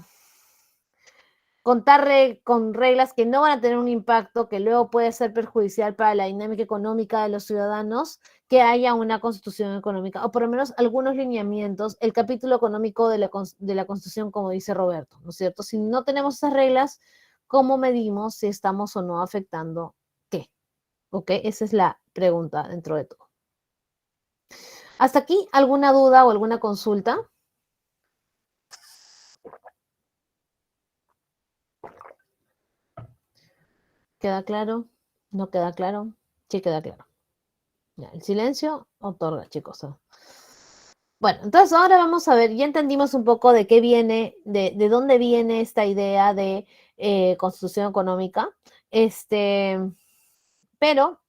contar con reglas que no van a tener un impacto que luego puede ser perjudicial para la dinámica económica de los ciudadanos, que haya una constitución económica, o por lo menos algunos lineamientos, el capítulo económico de la Constitución, como dice Roberto, ¿no es cierto? Si no tenemos esas reglas, ¿cómo medimos si estamos o no afectando qué? ¿Ok? Esa es la pregunta dentro de todo. ¿Hasta aquí alguna duda o alguna consulta? ¿Queda claro? ¿No queda claro? Sí queda claro. Ya, el silencio otorga, chicos. Bueno, entonces ahora vamos a ver, ya entendimos un poco de qué viene, de dónde viene esta idea de constitución económica, pero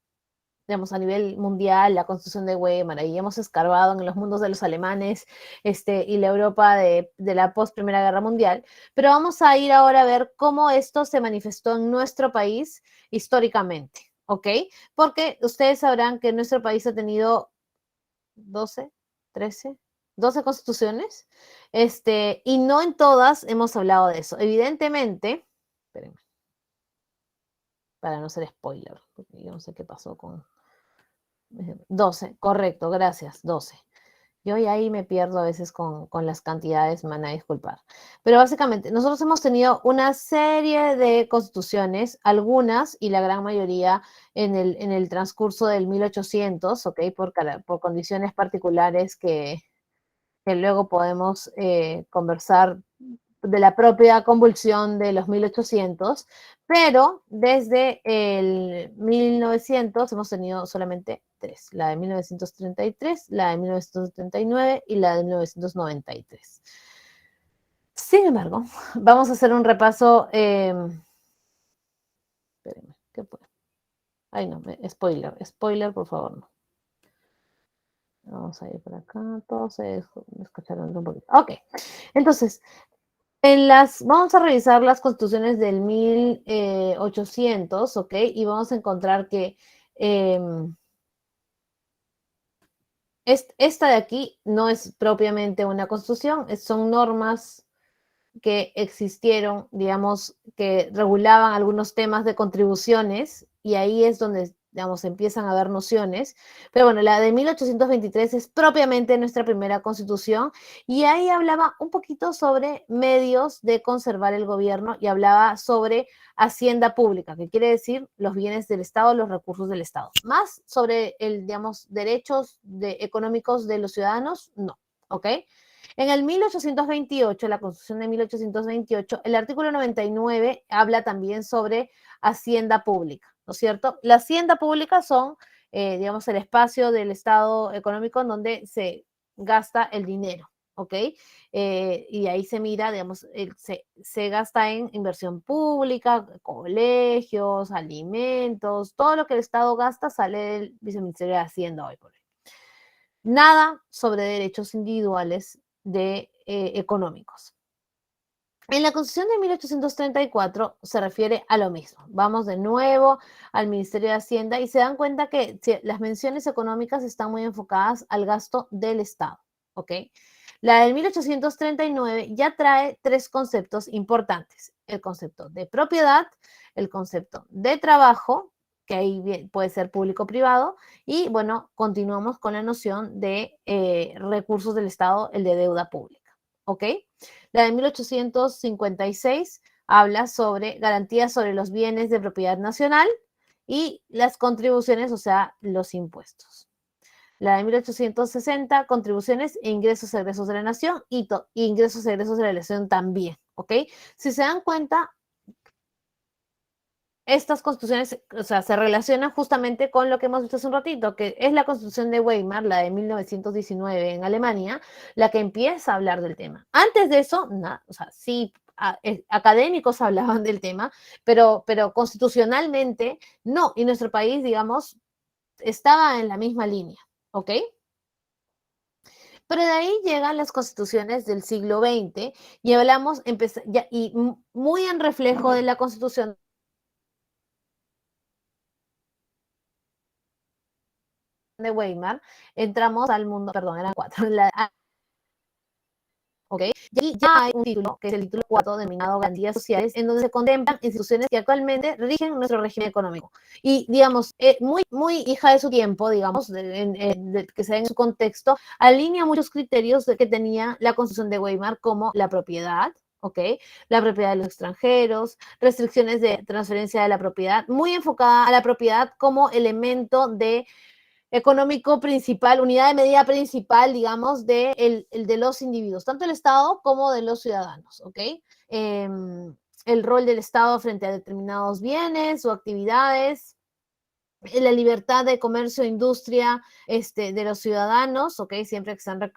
digamos, a nivel mundial, la Constitución de Weimar, ahí hemos escarbado en los mundos de los alemanes y la Europa de la post Primera Guerra Mundial, pero vamos a ir ahora a ver cómo esto se manifestó en nuestro país históricamente, ¿ok? Porque ustedes sabrán que nuestro país ha tenido 12, 13, 12 constituciones, y no en todas hemos hablado de eso. Evidentemente, espérenme, para no ser spoiler, porque yo no sé qué pasó con 12, correcto, gracias, 12. Yo y ahí me pierdo a veces con las cantidades, me van a disculpar. Pero básicamente, nosotros hemos tenido una serie de constituciones, algunas y la gran mayoría en el transcurso del 1800, ¿ok? Por condiciones particulares que luego podemos conversar de la propia convulsión de los 1800, pero desde el 1900 hemos tenido solamente tres, la de 1933, la de 1979 y la de 1993. Sin embargo, vamos a hacer un repaso. Espérenme, ¿qué fue? Ay, no, spoiler, por favor, no. Vamos a ir por acá, todos se escucharon un poquito. Ok, entonces, vamos a revisar las constituciones del 1800, ¿ok? Y vamos a encontrar que esta de aquí no es propiamente una constitución, son normas que existieron, digamos, que regulaban algunos temas de contribuciones, y ahí es donde, digamos, empiezan a haber nociones. Pero bueno, la de 1823 es propiamente nuestra primera constitución, y ahí hablaba un poquito sobre medios de conservar el gobierno y hablaba sobre hacienda pública, que quiere decir los bienes del Estado, los recursos del Estado. Más sobre digamos, derechos económicos de los ciudadanos, no, ¿ok? En el 1828, la Constitución de 1828, el artículo 99 habla también sobre hacienda pública, ¿no es cierto? La hacienda pública son, digamos, el espacio del Estado económico en donde se gasta el dinero, ¿ok? Y ahí se mira, digamos, se gasta en inversión pública, colegios, alimentos, todo lo que el Estado gasta sale del Viceministerio de Hacienda hoy por hoy. Nada sobre derechos individuales económicos. En la Constitución de 1834 se refiere a lo mismo. Vamos de nuevo al Ministerio de Hacienda y se dan cuenta que las menciones económicas están muy enfocadas al gasto del Estado, ¿ok? La del 1839 ya trae tres conceptos importantes: el concepto de propiedad, el concepto de trabajo, que ahí puede ser público-privado, y bueno, continuamos con la noción de recursos del Estado, el de deuda pública, ¿ok? La de 1856 habla sobre garantías sobre los bienes de propiedad nacional y las contribuciones, o sea, los impuestos. La de 1860, contribuciones e ingresos y egresos de la nación, y ingresos y egresos de la nación también, ¿ok? Si se dan cuenta, estas constituciones, o sea, se relacionan justamente con lo que hemos visto hace un ratito, que es la Constitución de Weimar, la de 1919 en Alemania, la que empieza a hablar del tema. Antes de eso, o sea, sí, académicos hablaban del tema, pero constitucionalmente no, y nuestro país, digamos, estaba en la misma línea, ¿ok? Pero de ahí llegan las constituciones del siglo XX y hablamos, y muy en reflejo de la constitución de Weimar, entramos al mundo, perdón, eran cuatro, ¿ok? Y ya hay un título, que es el título 4, denominado Garantías Sociales, en donde se contemplan instituciones que actualmente rigen nuestro régimen económico. Y, digamos, muy hija de su tiempo, digamos, que se da en su contexto, alinea muchos criterios que tenía la Constitución de Weimar, como la propiedad, ¿ok? La propiedad de los extranjeros, restricciones de transferencia de la propiedad, muy enfocada a la propiedad como elemento económico principal, unidad de medida principal, digamos, de los individuos, tanto el Estado como de los ciudadanos, ¿ok? El rol del Estado frente a determinados bienes o actividades, la libertad de comercio e industria de los ciudadanos, ¿ok? Siempre que están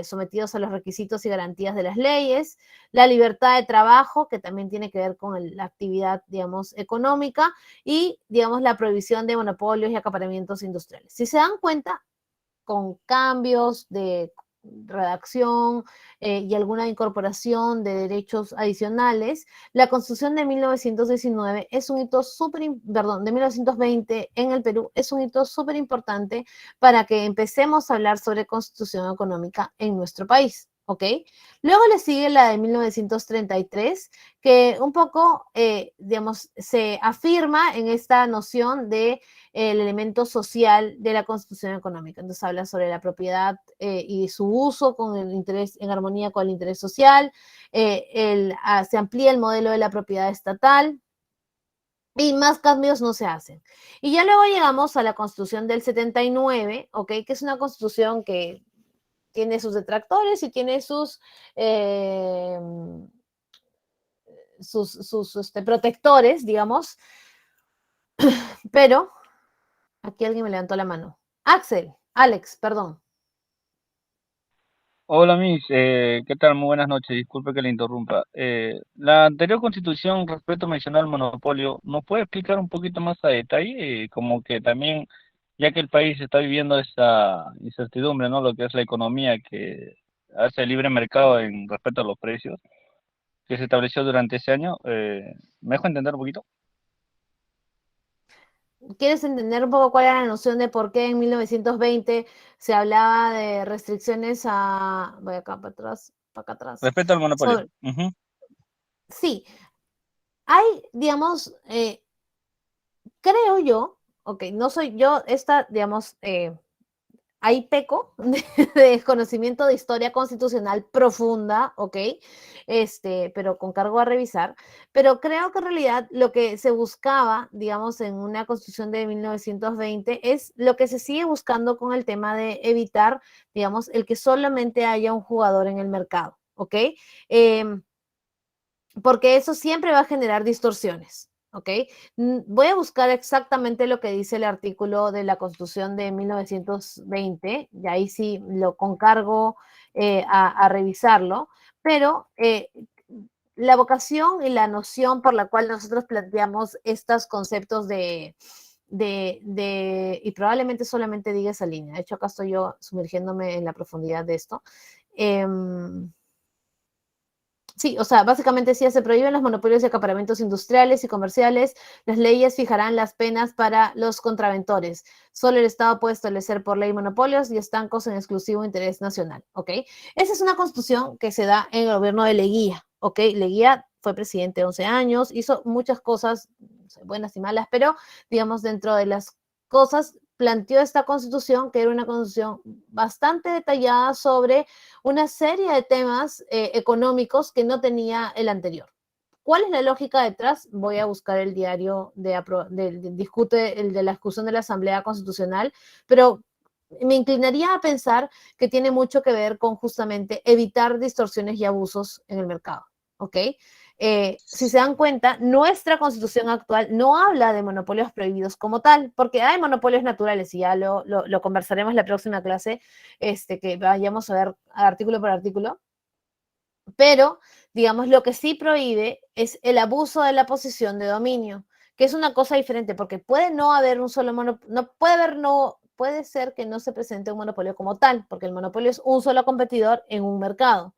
sometidos a los requisitos y garantías de las leyes, la libertad de trabajo, que también tiene que ver con la actividad, digamos, económica, y, digamos, la prohibición de monopolios y acaparamientos industriales. Si se dan cuenta, con cambios de redacción y alguna incorporación de derechos adicionales, la Constitución de 1919 es un hito perdón, de 1920 en el Perú es un hito súper importante para que empecemos a hablar sobre constitución económica en nuestro país. ¿Ok? Luego le sigue la de 1933, que un poco, digamos, se afirma en esta noción de el elemento social de la constitución económica. Entonces habla sobre la propiedad y su uso con el interés, en armonía con el interés social, se amplía el modelo de la propiedad estatal, y más cambios no se hacen. Y ya luego llegamos a la Constitución del 79, ¿ok? Que es una constitución que tiene sus detractores y tiene eh, sus protectores, digamos, pero aquí alguien me levantó la mano. Alex, perdón. Hola, Miss, ¿qué tal? Muy buenas noches, disculpe que le interrumpa. La anterior constitución, respecto a mencionar el monopolio, ¿nos puede explicar un poquito más a detalle? Como que también, ya que el país está viviendo esa incertidumbre, ¿no? Lo que es la economía que hace el libre mercado en respecto a los precios que se estableció durante ese año, ¿me dejo entender un poquito? ¿Quieres entender un poco cuál era la noción de por qué en 1920 se hablaba de restricciones a... Voy acá para atrás, para acá atrás. Respecto al monopolio. Sobre, Ujú. sí, hay, digamos, creo yo, ok, no soy yo, digamos, ahí peco de conocimiento de historia constitucional profunda, ¿ok? Pero con cargo a revisar. Pero creo que en realidad lo que se buscaba, digamos, en una constitución de 1920 es lo que se sigue buscando con el tema de evitar, digamos, el que solamente haya un jugador en el mercado, ¿ok? Eh, porque eso siempre va a generar distorsiones. ¿Ok? Voy a buscar exactamente lo que dice el artículo de la Constitución de 1920, y ahí sí lo concargo a revisarlo, pero la vocación y la noción por la cual nosotros planteamos estos conceptos y probablemente solamente diga esa línea, de hecho acá estoy yo sumergiéndome en la profundidad de esto, eh, sí, o sea, básicamente sí, se prohíben los monopolios y acaparamientos industriales y comerciales. Las leyes fijarán las penas para los contraventores. Solo el Estado puede establecer por ley monopolios y estancos en exclusivo interés nacional, ¿ok? Esa es una constitución que se da en el gobierno de Leguía, ¿ok? Leguía fue presidente 11 años, hizo muchas cosas, buenas y malas, pero digamos dentro de las cosas planteó esta constitución, que era una constitución bastante detallada sobre una serie de temas económicos que no tenía el anterior. ¿Cuál es la lógica detrás? Voy a buscar el diario discute el de la discusión de la Asamblea Constitucional, pero me inclinaría a pensar que tiene mucho que ver con justamente evitar distorsiones y abusos en el mercado. ¿Ok? Si se dan cuenta, nuestra constitución actual no habla de monopolios prohibidos como tal, porque hay monopolios naturales y ya lo conversaremos en la próxima clase, que vayamos a ver artículo por artículo, pero digamos lo que sí prohíbe es el abuso de la posición de dominio, que es una cosa diferente, porque puede no haber un solo monopolio, no puede haber, no, puede ser que no se presente un monopolio como tal, porque el monopolio es un solo competidor en un mercado,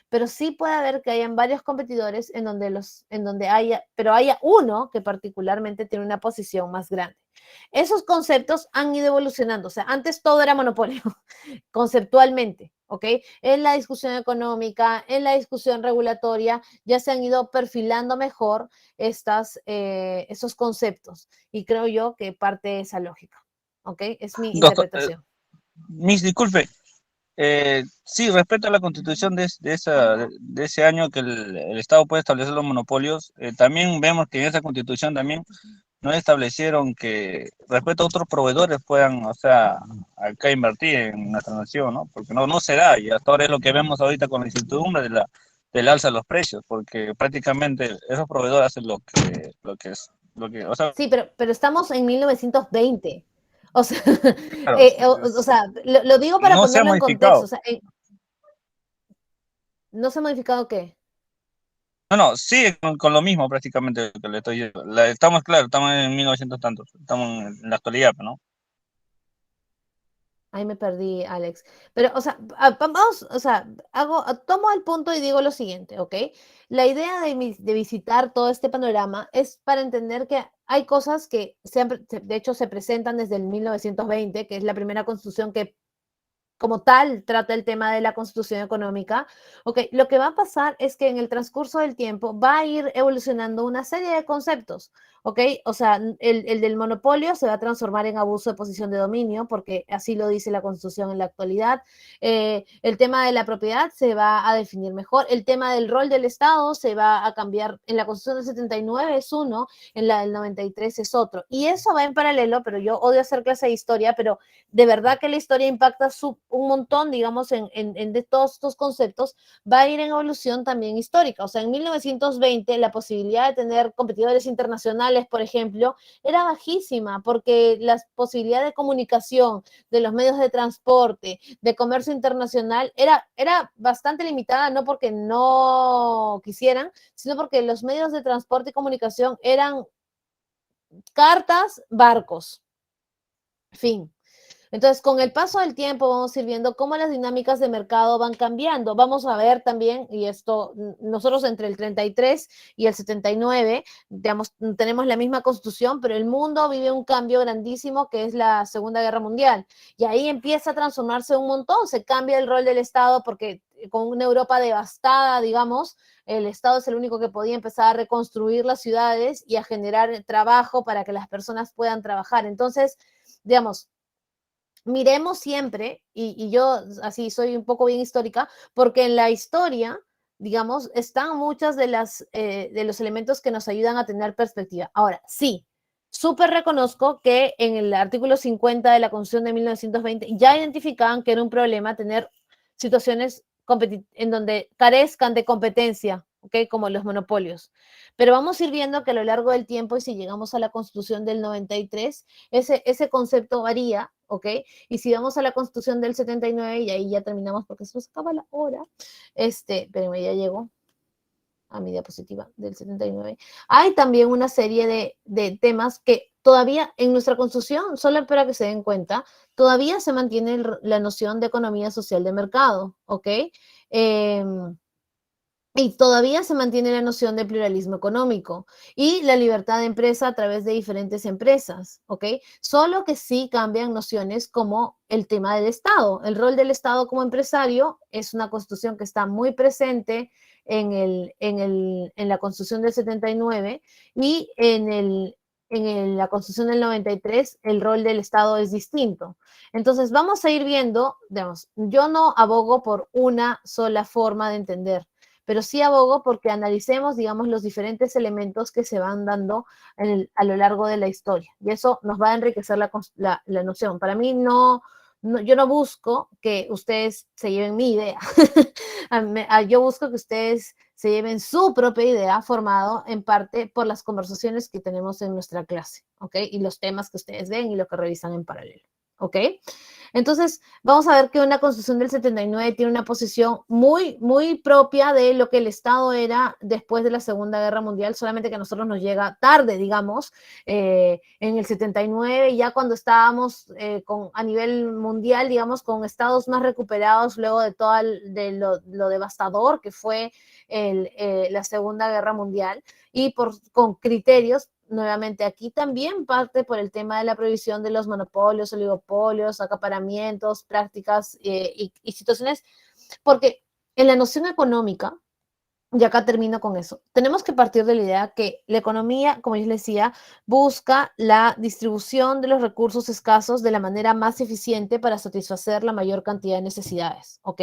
pero sí puede haber que hayan varios competidores en donde haya, pero haya uno que particularmente tiene una posición más grande. Esos conceptos han ido evolucionando, o sea, antes todo era monopolio, conceptualmente, ¿ok? En la discusión económica, en la discusión regulatoria, ya se han ido perfilando mejor esos conceptos, y creo yo que parte de esa lógica, ¿ok? Es mi Doctor, interpretación. Miss, disculpe. Sí, respecto a la constitución de ese año que el Estado puede establecer los monopolios, también vemos que en esa constitución también no establecieron que respecto a otros proveedores puedan, o sea, acá invertir en nuestra nación, ¿no? Porque no se da, y hasta ahora es lo que vemos ahorita con la incertidumbre del alza de los precios, porque prácticamente esos proveedores hacen lo que es. O sea, Sí, pero estamos en 1920. O sea, claro, o sea, lo digo para no se ha ponerlo en contexto. modificado. O sea, ¿no se ha modificado qué? No, sigue con lo mismo prácticamente que le estoy diciendo. Estamos, claro, estamos en 1900 tantos, estamos en la actualidad, ¿no? Ahí me perdí, Alex. Pero, o sea, vamos, o sea, tomo el punto y digo lo siguiente, ¿ok? La idea de visitar todo este panorama es para entender que hay cosas que de hecho se presentan desde el 1920, que es la primera constitución que como tal trata el tema de la constitución económica. Ok, lo que va a pasar es que en el transcurso del tiempo va a ir evolucionando una serie de conceptos. Ok, o sea, el del monopolio se va a transformar en abuso de posición de dominio, porque así lo dice la constitución en la actualidad. El tema de la propiedad se va a definir mejor. El tema del rol del Estado se va a cambiar. En la constitución del 79 es uno, en la del 93 es otro. Y eso va en paralelo, pero yo odio hacer clase de historia, pero de verdad que la historia impacta un montón, digamos, en de todos estos conceptos, va a ir en evolución también histórica. O sea, en 1920 la posibilidad de tener competidores internacionales, por ejemplo, era bajísima porque la posibilidad de comunicación, de los medios de transporte, de comercio internacional, era bastante limitada, no porque no quisieran, sino porque los medios de transporte y comunicación eran cartas, barcos, fin. Entonces, con el paso del tiempo vamos a ir viendo cómo las dinámicas de mercado van cambiando. Vamos a ver también, y esto, nosotros entre el 33 y el 79, digamos, tenemos la misma constitución, pero el mundo vive un cambio grandísimo que es la Segunda Guerra Mundial. Y ahí empieza a transformarse un montón, se cambia el rol del Estado porque con una Europa devastada, digamos, el Estado es el único que podía empezar a reconstruir las ciudades y a generar trabajo para que las personas puedan trabajar. Entonces, digamos, miremos siempre, y yo así soy un poco bien histórica, porque en la historia, digamos, están muchas de los elementos que nos ayudan a tener perspectiva. Ahora, sí, súper reconozco que en el artículo 50 de la Constitución de 1920 ya identificaban que era un problema tener situaciones en donde carezcan de competencia, ¿ok? Como los monopolios. Pero vamos a ir viendo que a lo largo del tiempo, y si llegamos a la Constitución del 93, ese concepto varía, ¿ok? Y si vamos a la Constitución del 79, y ahí ya terminamos porque se nos acaba la hora, pero ya llegó a mi diapositiva del 79, hay también una serie de temas que todavía en nuestra Constitución, solo para que se den cuenta, todavía se mantiene la noción de economía social de mercado, ¿ok? Eh, y todavía se mantiene la noción de pluralismo económico y la libertad de empresa a través de diferentes empresas, ¿ok? Solo que sí cambian nociones como el tema del Estado. El rol del Estado como empresario es una constitución que está muy presente en la constitución del 79 y la constitución del 93 el rol del Estado es distinto. Entonces vamos a ir viendo, digamos, yo no abogo por una sola forma de entender, pero sí abogo porque analicemos, digamos, los diferentes elementos que se van dando a lo largo de la historia. Y eso nos va a enriquecer la noción. Para mí yo no busco que ustedes se lleven mi idea. Yo busco que ustedes se lleven su propia idea formado en parte por las conversaciones que tenemos en nuestra clase, ¿ok? Y los temas que ustedes ven y lo que revisan en paralelo, ¿ok? Entonces, vamos a ver que una constitución del 79 tiene una posición muy, muy propia de lo que el Estado era después de la Segunda Guerra Mundial, solamente que a nosotros nos llega tarde, digamos, en el 79, ya cuando estábamos a nivel mundial, digamos, con estados más recuperados luego de todo lo devastador que fue la Segunda Guerra Mundial y con criterios nuevamente aquí también parte por el tema de la prohibición de los monopolios, oligopolios, acaparamientos, prácticas y situaciones, porque en la noción económica, y acá termino con eso. Tenemos que partir de la idea que la economía, como yo les decía, busca la distribución de los recursos escasos de la manera más eficiente para satisfacer la mayor cantidad de necesidades, ¿ok?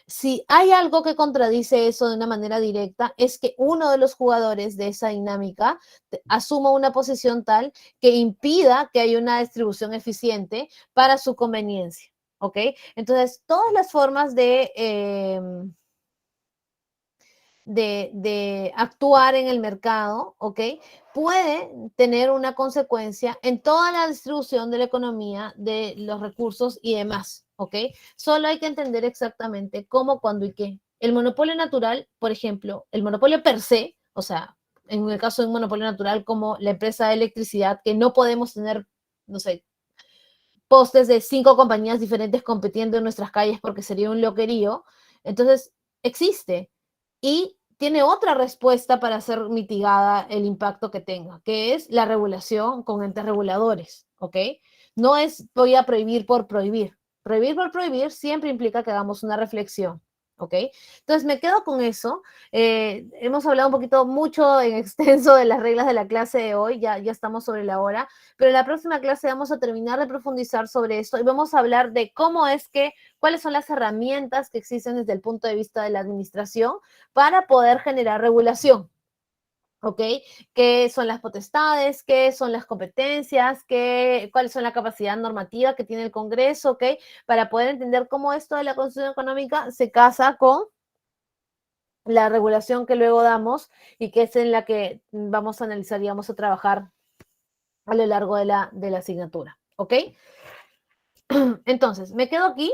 Si hay algo que contradice eso de una manera directa, es que uno de los jugadores de esa dinámica asuma una posición tal que impida que haya una distribución eficiente para su conveniencia, ¿ok? Entonces, todas las formas de actuar en el mercado, ¿ok? Puede tener una consecuencia en toda la distribución de la economía, de los recursos y demás, ¿ok? Solo hay que entender exactamente cómo, cuándo y qué. El monopolio natural, por ejemplo, el monopolio per se, o sea, en el caso de un monopolio natural como la empresa de electricidad, que no podemos tener, no sé, postes de 5 compañías diferentes compitiendo en nuestras calles porque sería un loquerío. Entonces, existe y tiene otra respuesta para hacer mitigada el impacto que tenga, que es la regulación con entes reguladores, ¿ok? No es voy a prohibir por prohibir. Prohibir por prohibir siempre implica que hagamos una reflexión, ¿ok? Entonces me quedo con eso. Hemos hablado un poquito mucho en extenso de las reglas de la clase de hoy, ya estamos sobre la hora, pero en la próxima clase vamos a terminar de profundizar sobre esto y vamos a hablar de cómo es que, cuáles son las herramientas que existen desde el punto de vista de la administración para poder generar regulación. ¿Ok? ¿Qué son las potestades? ¿Qué son las competencias? ¿Cuáles son la capacidad normativa que tiene el Congreso? ¿Ok? Para poder entender cómo esto de la Constitución Económica se casa con la regulación que luego damos y que es en la que vamos a analizar y vamos a trabajar a lo largo de la asignatura. ¿Ok? Entonces, me quedo aquí.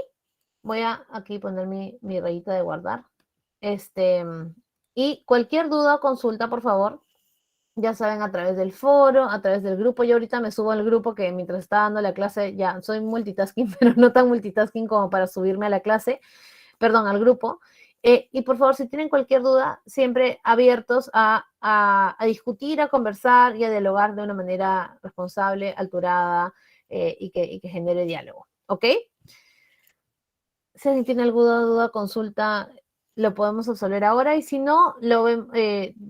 Voy a aquí poner mi rayita de guardar. Y cualquier duda o consulta, por favor, ya saben, a través del foro, a través del grupo. Yo ahorita me subo al grupo que mientras está dando la clase, ya soy multitasking, pero no tan multitasking como para subirme a la clase, perdón, al grupo. Y por favor, si tienen cualquier duda, siempre abiertos a discutir, a conversar y a dialogar de una manera responsable, alturada y que genere diálogo. ¿Ok? Si alguien tiene alguna duda, consulta, lo podemos resolver ahora y si no,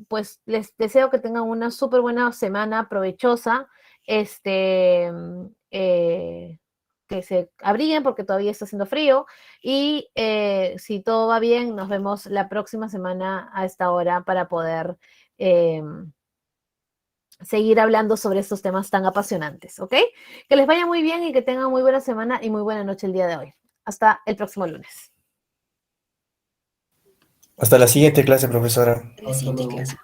pues les deseo que tengan una súper buena semana, provechosa, que se abriguen porque todavía está haciendo frío y si todo va bien, nos vemos la próxima semana a esta hora para poder seguir hablando sobre estos temas tan apasionantes, ¿ok? Que les vaya muy bien y que tengan muy buena semana y muy buena noche el día de hoy. Hasta el próximo lunes. Hasta la siguiente clase, profesora. La siguiente clase.